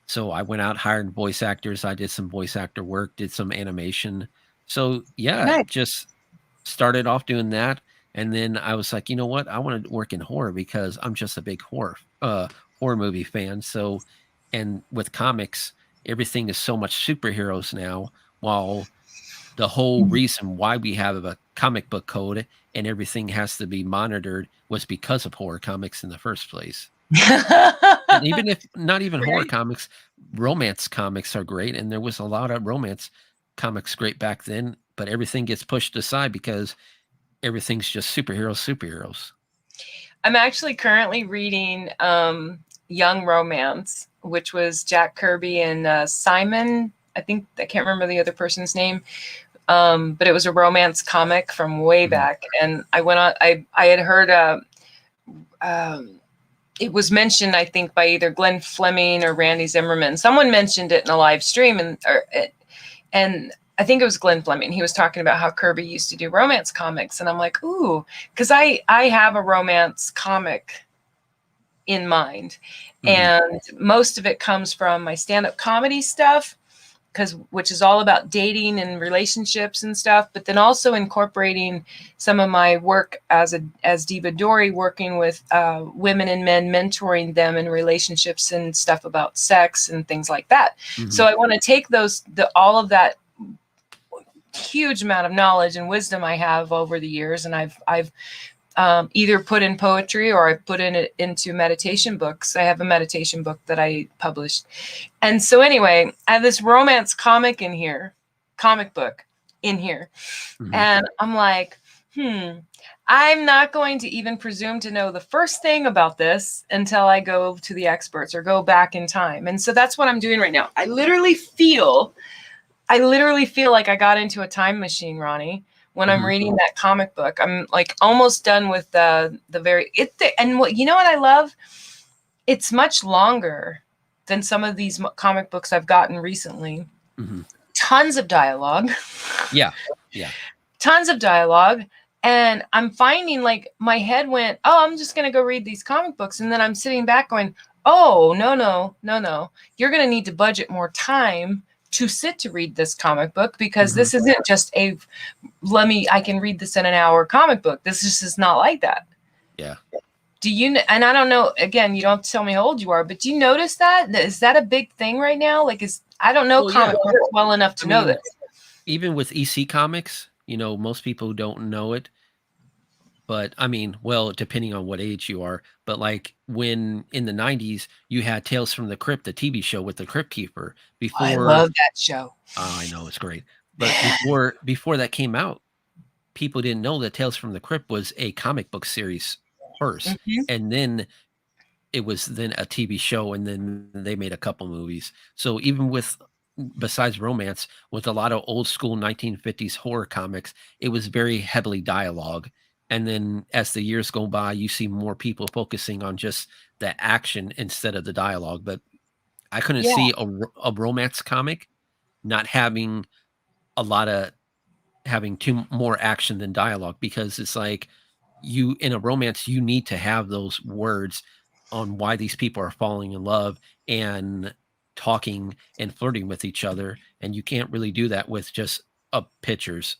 So I went out, hired voice actors. I did some voice actor work, did some animation. So yeah, Nice. just started off doing that. And then I was like, you know what? I want to work in horror because I'm just a big horror movie fan. So, and with comics, everything is so much superheroes now. While the whole reason why we have a comic book code and everything has to be monitored was because of horror comics in the first place. And even if not even horror comics, romance comics are great. And there was a lot of romance comics great back then, but everything gets pushed aside because everything's just superheroes. I'm actually currently reading Young Romance, which was Jack Kirby and Simon. I can't remember the other person's name. But it was a romance comic from way back. And I went on, I had heard, it was mentioned, I think, by either Glenn Fleming or Randy Zimmerman. Someone mentioned it in a live stream, and I think it was Glenn Fleming. He was talking about how Kirby used to do romance comics. And I'm like, ooh, because I have a romance comic in mind. And most of it comes from my stand-up comedy stuff, which is all about dating and relationships and stuff, but then also incorporating some of my work as Diva Dori, working with women and men, mentoring them in relationships and stuff about sex and things like that. So I want to take all of that huge amount of knowledge and wisdom I have over the years, and I've either put in poetry or I put it into meditation books. I have a meditation book that I published. And so anyway, I have this romance comic book in here. And I'm like, I'm not going to even presume to know the first thing about this until I go to the experts or go back in time. And so that's what I'm doing right now. I literally feel like I got into a time machine, Ronnie. When I'm reading that comic book, I'm like almost done with and what I love, it's much longer than some of these comic books I've gotten recently. Tons of dialogue. Yeah. Tons of dialogue. And I'm finding like my head went, oh, I'm just going to go read these comic books. And then I'm sitting back going, oh, no. You're going to need to budget more time to sit to read this comic book, because this isn't just I can read this in an hour comic book. This is not like that. Yeah. And I don't know, again, you don't tell me how old you are, but do you notice that? Is that a big thing right now? Like, I don't know comic books well enough to know this. Even with EC Comics, most people don't know it. But I mean, well, depending on what age you are, but like when in the 90s, you had Tales from the Crypt, the TV show with the Crypt Keeper. I love that show. I know, it's great. But before that came out, people didn't know that Tales from the Crypt was a comic book series first. And then it was then a TV show, and then they made a couple movies. So even besides romance, with a lot of old school 1950s horror comics, it was very heavily dialogue. And then as the years go by, you see more people focusing on just the action instead of the dialogue. But I couldn't see a romance comic not having having more action than dialogue, because it's like in a romance, you need to have those words on why these people are falling in love and talking and flirting with each other. And you can't really do that with just pictures.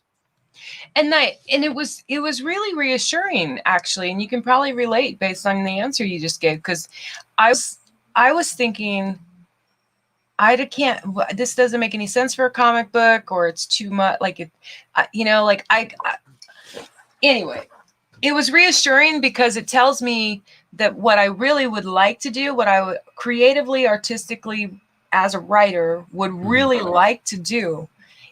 And it was really reassuring, actually, and you can probably relate based on the answer you just gave, because I was thinking, this doesn't make any sense for a comic book, or it's too much, anyway, it was reassuring because it tells me that what I really would like to do, what I would creatively, artistically, as a writer would really like to do.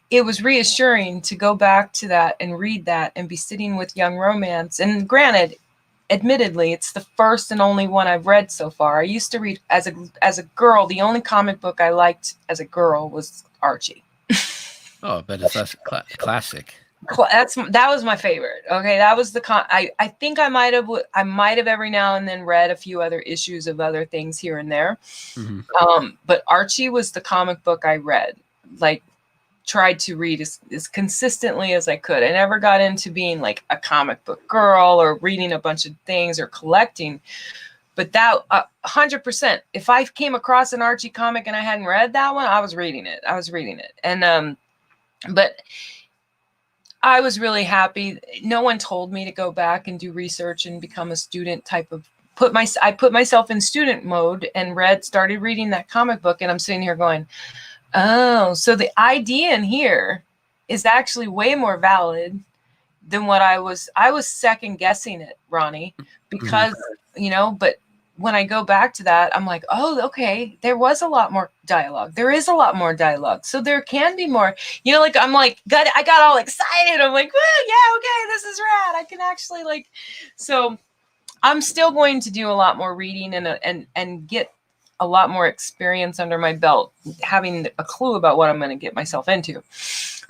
It was reassuring to go back to that and read that and be sitting with Young Romance. And granted, admittedly, it's the first and only one I've read so far. I used to read as a girl. The only comic book I liked as a girl was Archie. Oh, but it's classic. That was my favorite. Okay, that was I think I might have every now and then read a few other issues of other things here and there. But Archie was the comic book I read, like, tried to read as consistently as I could. I never got into being like a comic book girl or reading a bunch of things or collecting. But that 100%, if I came across an Archie comic and I hadn't read that one, I was reading it. And, but I was really happy. No one told me to go back and do research and become a student type of I put myself in student mode and started reading that comic book. And I'm sitting here going, oh, so the idea in here is actually way more valid than what I was second guessing it, Ronnie, because, but when I go back to that, I'm like, oh, okay, there was a lot more dialogue. There is a lot more dialogue. So there can be more, I got all excited. I'm like, well, yeah, okay, this is rad. I can actually so I'm still going to do a lot more reading and get a lot more experience under my belt, having a clue about what I'm going to get myself into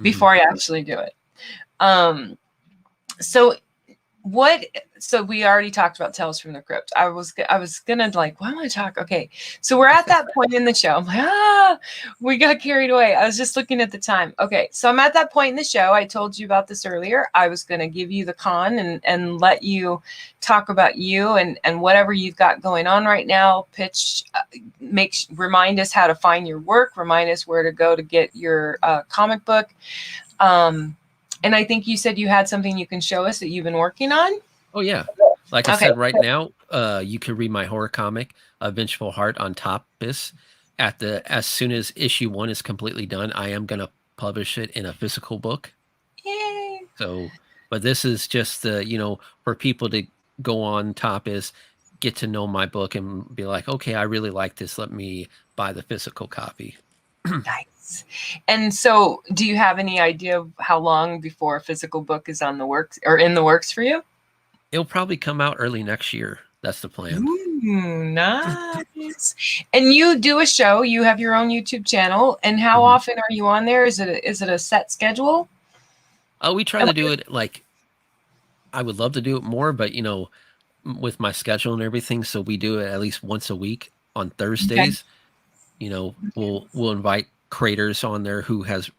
before I actually do it. So we already talked about Tales from the Crypt. I was gonna why don't I talk? Okay, so we're at that point in the show. I'm like, we got carried away. I was just looking at the time. Okay, so I'm at that point in the show. I told you about this earlier. I was gonna give you the con and let you talk about you and whatever you've got going on right now. Pitch, remind us how to find your work. Remind us where to go to get your comic book. And I think you said you had something you can show us that you've been working on. Oh, yeah. Like I said, right now, you can read my horror comic, A Vengeful Heart, on Taboos. As soon as issue 1 is completely done, I am going to publish it in a physical book. Yay. So, but this is just, for people to go on Taboos, get to know my book and be like, okay, I really like this. Let me buy the physical copy. Nice. And so do you have any idea of how long before a physical book is in the works for you? It'll probably come out early next year. That's the plan. Ooh, nice. And you do a show, you have your own YouTube channel, and how often are you on there? Is it a set schedule? Oh, we try to do it I would love to do it more, but with my schedule and everything, so we do it at least once a week on Thursdays. Okay. We'll invite creators on there who has,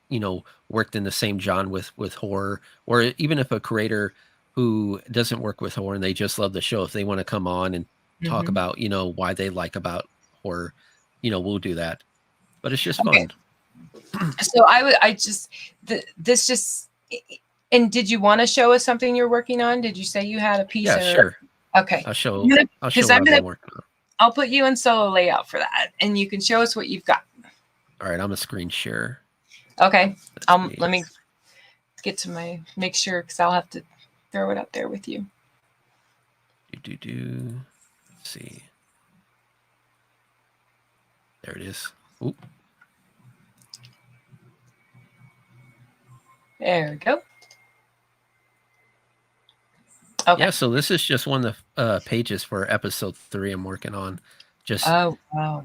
worked in the same genre with horror, or even if a creator who doesn't work with horror and they just love the show, if they want to come on and talk about, why they like about horror, we'll do that. But it's just fun. So and did you want to show us something you're working on? Did you say you had a piece? Yeah, sure. Okay. I'll show what I've been working on. I'll put you in solo layout for that, and you can show us what you've got. All right, I'm a screen share. Okay. Let me get to make sure, because I'll have to throw it up there with you. Let's see. There it is. Oop. There we go. Okay. Yeah, so this is just one of the pages for episode 3 I'm working on. Oh, wow.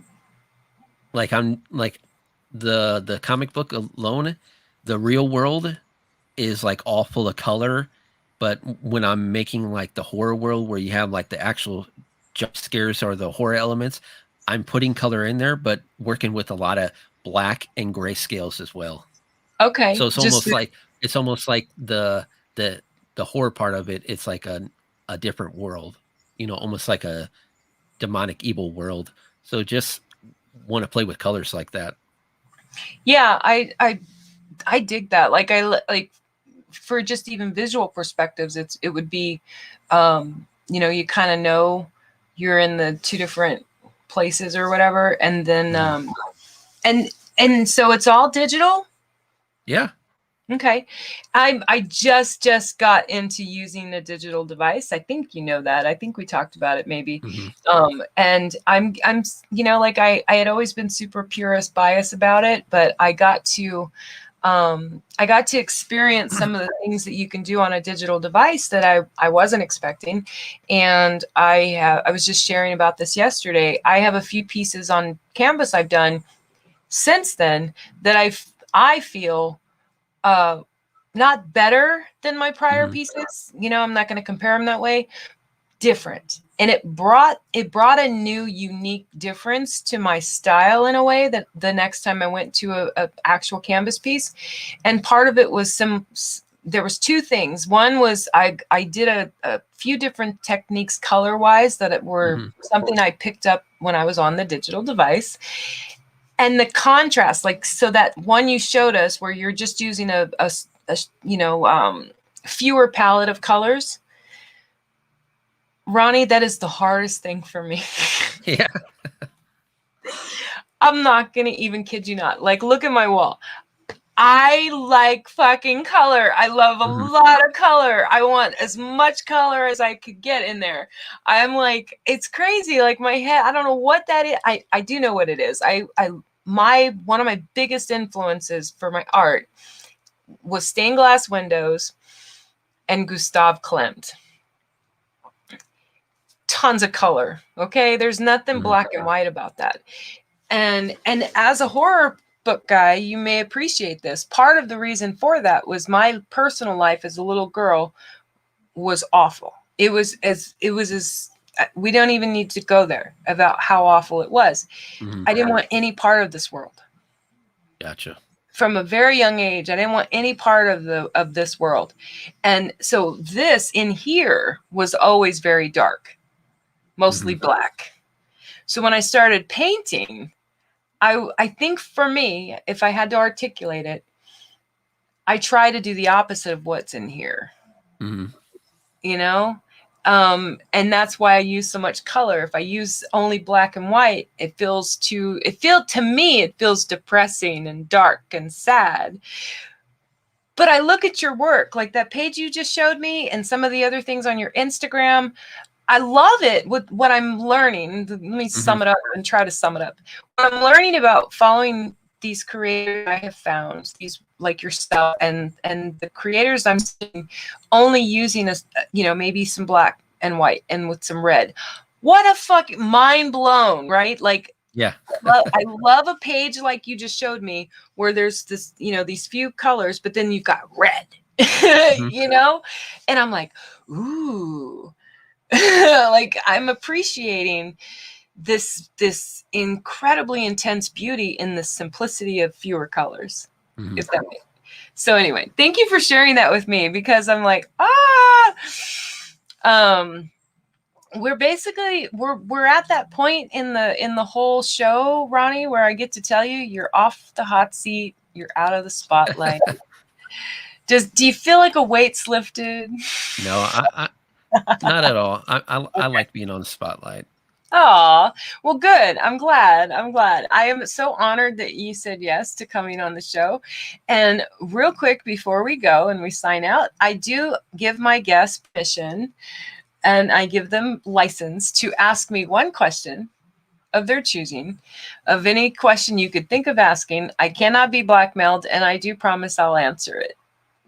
I'm the comic book alone, the real world is all full of color, but when I'm making the horror world where you have the actual jump scares or the horror elements, I'm putting color in there, but working with a lot of black and gray scales as well. Okay. So it's almost like the horror part of it. It's like a different world, almost like a demonic evil world. So just want to play with colors like that. Yeah, I dig that. For just even visual perspectives, it would be, you kind of know you're in the 2 different places or whatever, and then and so it's all digital. Yeah. Okay. I just got into using a digital device. I think you know that. I think we talked about it maybe. And I'm I had always been super purist bias about it, but I got to experience some of the things that you can do on a digital device that I wasn't expecting. And I was just sharing about this yesterday. I have a few pieces on canvas I've done since then that I feel not better than my prior pieces. I'm not going to compare them that way. Different. and it brought a new unique difference to my style in a way that the next time I went to a actual canvas piece. And part of it was there was two things. One was I did a few different techniques color wise that were something I picked up when I was on the digital device. And the contrast, like, so that one you showed us where you're just using a fewer palette of colors, Ronnie, that is the hardest thing for me. Yeah. I'm not going to even kid you not. Like, look at my wall. I like fucking color. I love a lot of color. I want as much color as I could get in there. I'm like, it's crazy. Like my head, I don't know what that is. I do know what it is. One of my biggest influences for my art was stained glass windows and Gustav Klimt. Tons of color. Okay. There's nothing black and white about that. And as a horror book guy, you may appreciate this. Part of the reason for that was my personal life as a little girl was awful. It was we don't even need to go there about how awful it was. I didn't want any part of this world. Gotcha. From a very young age, I didn't want any part of this world. And so this in here was always very dark, mostly black. So when I started painting, I think for me, if I had to articulate it, I try to do the opposite of what's in here, you know? And that's why I use so much color. If I use only black and white, it feels depressing and dark and sad. But I look at your work, like that page you just showed me and some of the other things on your Instagram. I love it with what I'm learning. Let me sum it up and try to sum it up. What I'm learning about following these creators I have found, these like yourself and the creators I'm seeing only using maybe some black and white and with some red. What a fucking mind blown, right? Like, yeah. I love a page like you just showed me where there's this, these few colors, but then you've got red, and I'm like, ooh. Like I'm appreciating this incredibly intense beauty in the simplicity of fewer colors. If that makes sense. So anyway, thank you for sharing that with me because I'm like, we're basically we're at that point in the whole show, Ronnie, where I get to tell you you're off the hot seat, you're out of the spotlight. Do you feel like a weight's lifted? No, I not at all. I like being on the spotlight. Oh, well, good. I'm glad. I am so honored that you said yes to coming on the show. And real quick before we go and we sign out, I do give my guests permission and I give them license to ask me one question of their choosing, of any question you could think of asking. I cannot be blackmailed, and I do promise I'll answer it.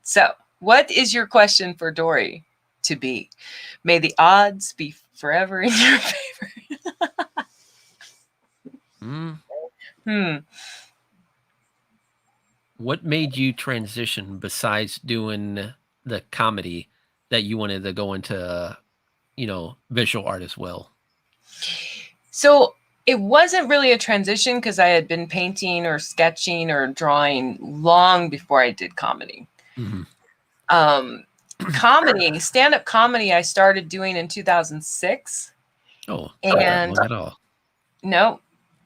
So, what is your question for Dori to be? May the odds be forever in your favor. What made you transition besides doing the comedy that you wanted to go into, visual art as well? So it wasn't really a transition because I had been painting or sketching or drawing long before I did comedy. Comedy, stand-up comedy, I started doing in 2006. Oh, and not at all. No,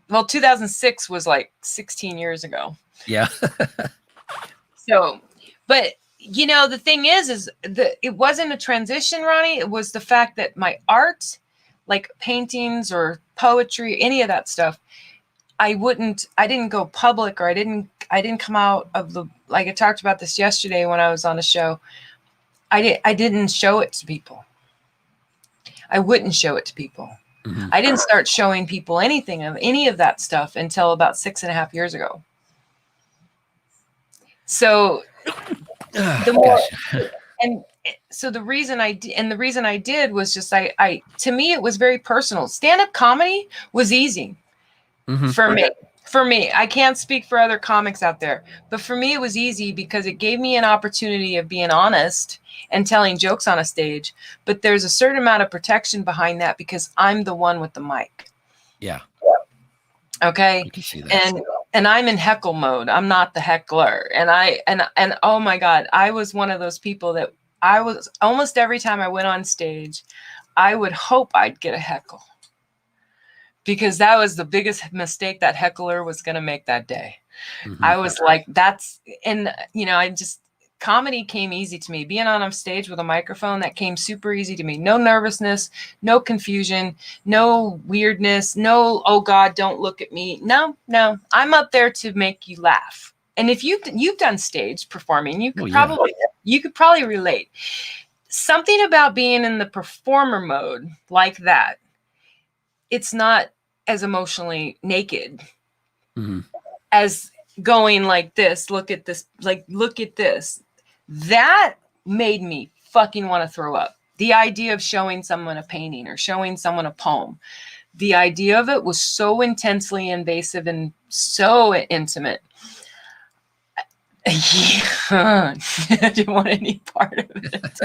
well, 2006 was like 16 years ago. Yeah. So, but the thing is it wasn't a transition, Ronnie. It was the fact that my art, like paintings or poetry, any of that stuff, I didn't go public, or I didn't come out of like I talked about this yesterday when I was on a show. I didn't show it to people. I wouldn't show it to people. I didn't start showing people anything of any of that stuff until about 6.5 years ago. So the more, and so the reason I did was just to me it was very personal. Stand-up comedy was easy. for me. For me, I can't speak for other comics out there, but for me, it was easy because it gave me an opportunity of being honest and telling jokes on a stage. But there's a certain amount of protection behind that because I'm the one with the mic. Yeah. Okay. I can see that. And I'm in heckle mode. I'm not the heckler. And oh my God, I was one of those people that I was almost every time I went on stage, I would hope I'd get a heckle. Because that was the biggest mistake that heckler was going to make that day. I was like, comedy came easy to me. Being on a stage with a microphone, that came super easy to me. No nervousness, no confusion, no weirdness, no, oh God, don't look at me. No, I'm up there to make you laugh. And if you've done stage performing, you could probably relate. Something about being in the performer mode like that, it's not as emotionally naked as going like this. Look at this. Like, look at this. That made me fucking want to throw up. The idea of showing someone a painting or showing someone a poem. The idea of it was so intensely invasive and so intimate. I didn't want any part of it.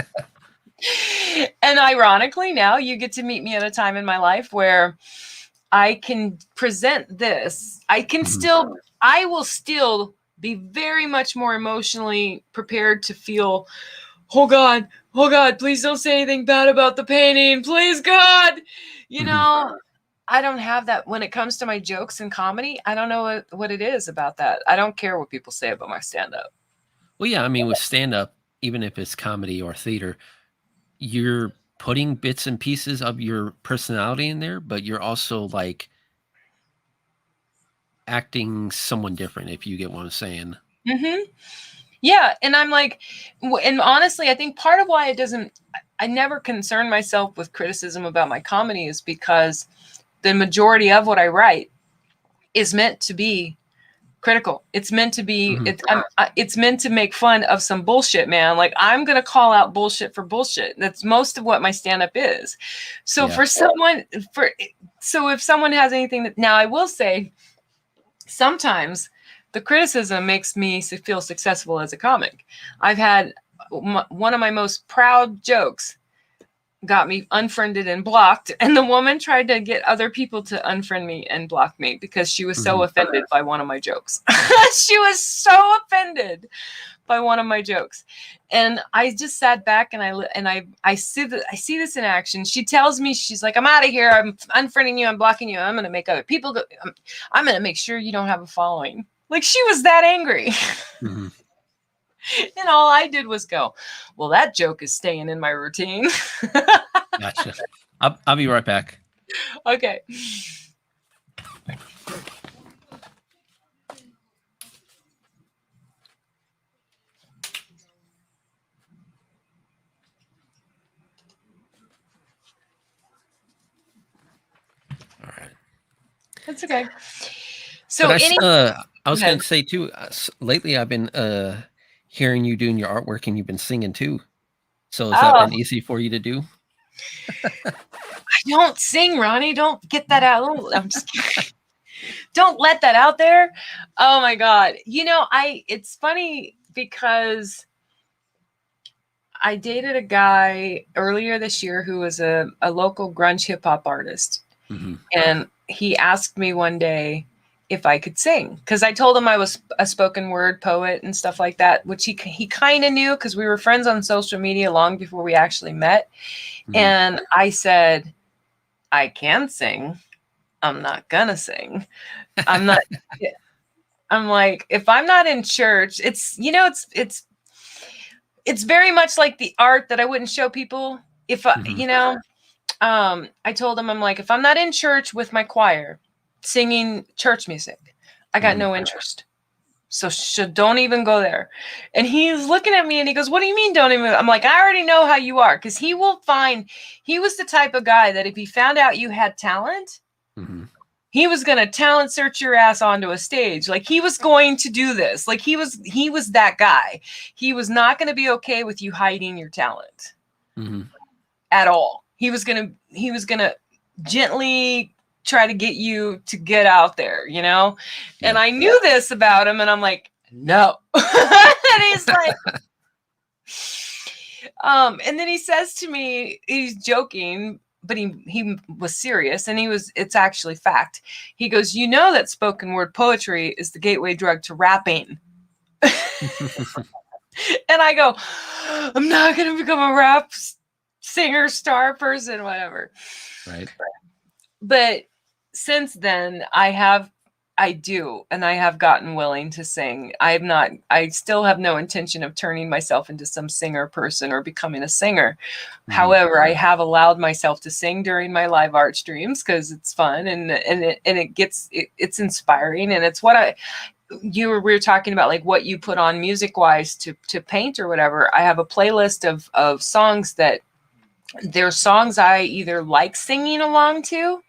And ironically, now you get to meet me at a time in my life where I can present this. I will still be very much more emotionally prepared to feel, oh God, please don't say anything bad about the painting. Please, God. You know, I don't have that when it comes to my jokes and comedy. I don't know what it is about that. I don't care what people say about my stand-up. Well, yeah, I mean, with stand-up, even if it's comedy or theater, you're putting bits and pieces of your personality in there, but you're also like acting someone different, if you get what I'm saying. Yeah. And I'm like, and honestly, I think part of why I never concern myself with criticism about my comedy is because the majority of what I write is meant to be critical. It's meant to be, it's meant to make fun of some bullshit, man. Like, I'm going to call out bullshit for bullshit. That's most of what my stand-up is. So if someone has anything now I will say, sometimes the criticism makes me feel successful as a comic. I've had one of my most proud jokes got me unfriended and blocked, and the woman tried to get other people to unfriend me and block me because she was so offended by one of my jokes. She was so offended by one of my jokes, and I just sat back and I see this in action. She tells me, she's like, I'm out of here. I'm unfriending you. I'm blocking you. I'm going to make other people go. I'm going to make sure you don't have a following. Like, she was that angry. And all I did was go, well, that joke is staying in my routine. Gotcha. I'll be right back. Okay. All right. That's okay. So I was going to say too, lately I've been hearing you doing your artwork and you've been singing too. So has that been easy for you to do? I don't sing, Ronnie. Don't get that out. I'm just kidding. Don't let that out there. Oh my God. You know, it's funny because I dated a guy earlier this year who was a local grunge hip hop artist. And he asked me one day if I could sing, because I told him I was a spoken word poet and stuff like that, which he kind of knew because we were friends on social media long before we actually met. And I said, I can sing. I'm not gonna sing. I'm not. I'm like, if I'm not in church, it's very much like the art that I wouldn't show people if I told him, I'm like, if I'm not in church with my choir singing church music, I got no interest. So don't even go there. And he's looking at me and he goes, what do you mean don't even? I'm like, I already know how you are. Because he was the type of guy that if he found out you had talent, he was going to talent search your ass onto a stage. Like, he was going to do this. Like, he was that guy. He was not going to be okay with you hiding your talent at all. He was gonna gently try to get you to get out there, you know? And Yeah. I knew this about him, and I'm like, no. And he's like, and then he says to me, he's joking, but he was serious, and it's actually fact. He goes, you know that spoken word poetry is the gateway drug to rapping. And I go, I'm not going to become a rap singer, star person, whatever. Right. But since then, I have gotten willing to sing. I still have no intention of turning myself into some singer person or becoming a singer. However, I have allowed myself to sing during my live art streams because it's fun and it's inspiring, and it's what we were talking about, like what you put on music wise to paint or whatever. I have a playlist of songs that they're songs I either like singing along to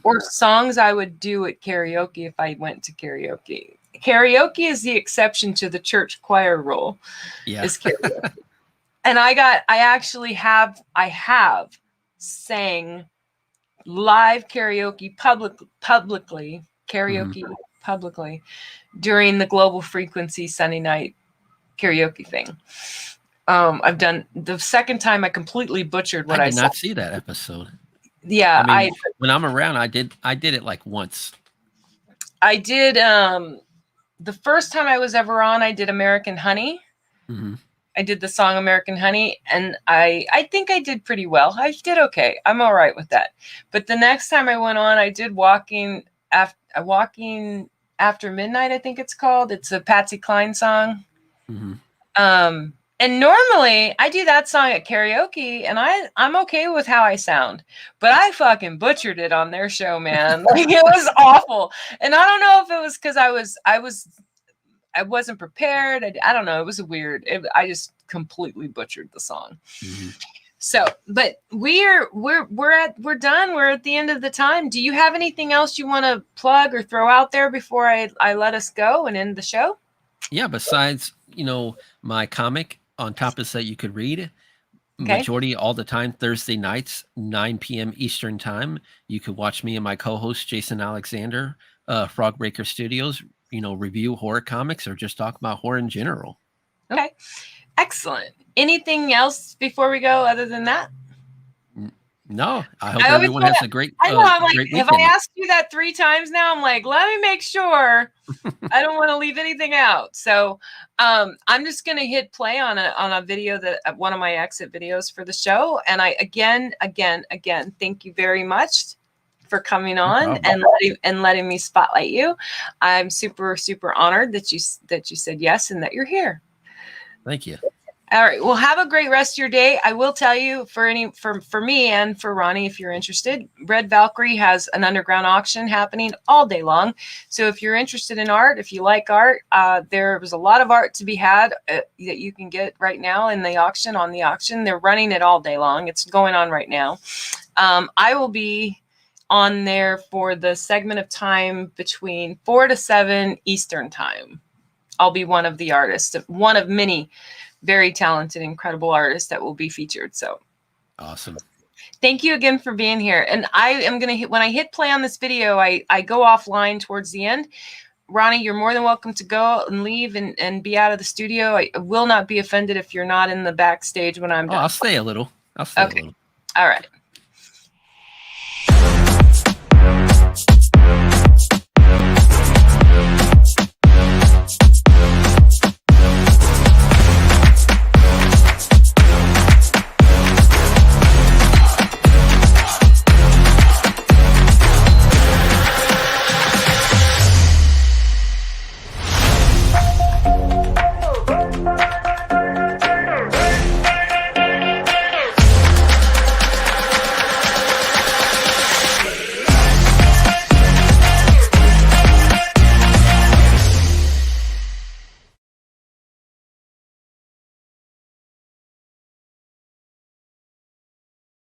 or songs I would do at karaoke if I went to karaoke. Karaoke is the exception to the church choir rule. Yeah. Is karaoke. And I have sang live karaoke publicly during the Global Frequency Sunday night karaoke thing. I've done the second time I completely butchered what I did not see that episode. Yeah, I mean, when I'm around, I did it like once. I did the first time I was ever on, I did American Honey. I did the song American Honey, and I think I did pretty well. I did okay. I'm all right with that. But the next time I went on, I did Walking After Midnight, I think it's called. It's a Patsy Cline song. And normally I do that song at karaoke, and I'm okay with how I sound, but I fucking butchered it on their show, man. Like, it was awful. And I don't know if it was because I wasn't prepared. I don't know. It was weird. I just completely butchered the song. So, but we're done. We're at the end of the time. Do you have anything else you want to plug or throw out there before I let us go and end the show? Yeah. Besides, my comic On Top is That You Could Read. Majority all the time, Thursday nights, 9 p.m. Eastern time. You could watch me and my co-host, Jason Alexander, Frogbreaker Studios, review horror comics or just talk about horror in general. Okay. Excellent. Anything else before we go other than that? No, I hope everyone has a great I know, I'm like, great have weekend. I asked you that 3 times now? I'm like, let me make sure I don't want to leave anything out. So I'm just going to hit play on a video that one of my exit videos for the show. And I, again, thank you very much for coming on and letting me spotlight you. I'm super, super honored that you said yes and that you're here. Thank you. All right. Well, have a great rest of your day. I will tell you for me and for Ronnie, if you're interested, Red Valkyrie has an underground auction happening all day long. So if you're interested in art, if you like art, there was a lot of art to be had that you can get right now in the auction, on the auction. They're running it all day long. It's going on right now. I will be on there for the segment of time between 4 to 7 Eastern time. I'll be one of the artists, one of many very talented, incredible artists that will be featured. So awesome. Thank you again for being here. And I am going to when I hit play on this video, I go offline towards the end. Ronnie, you're more than welcome to go and leave and be out of the studio. I will not be offended if you're not in the backstage when I'm done. I'll stay a little. Okay. All right.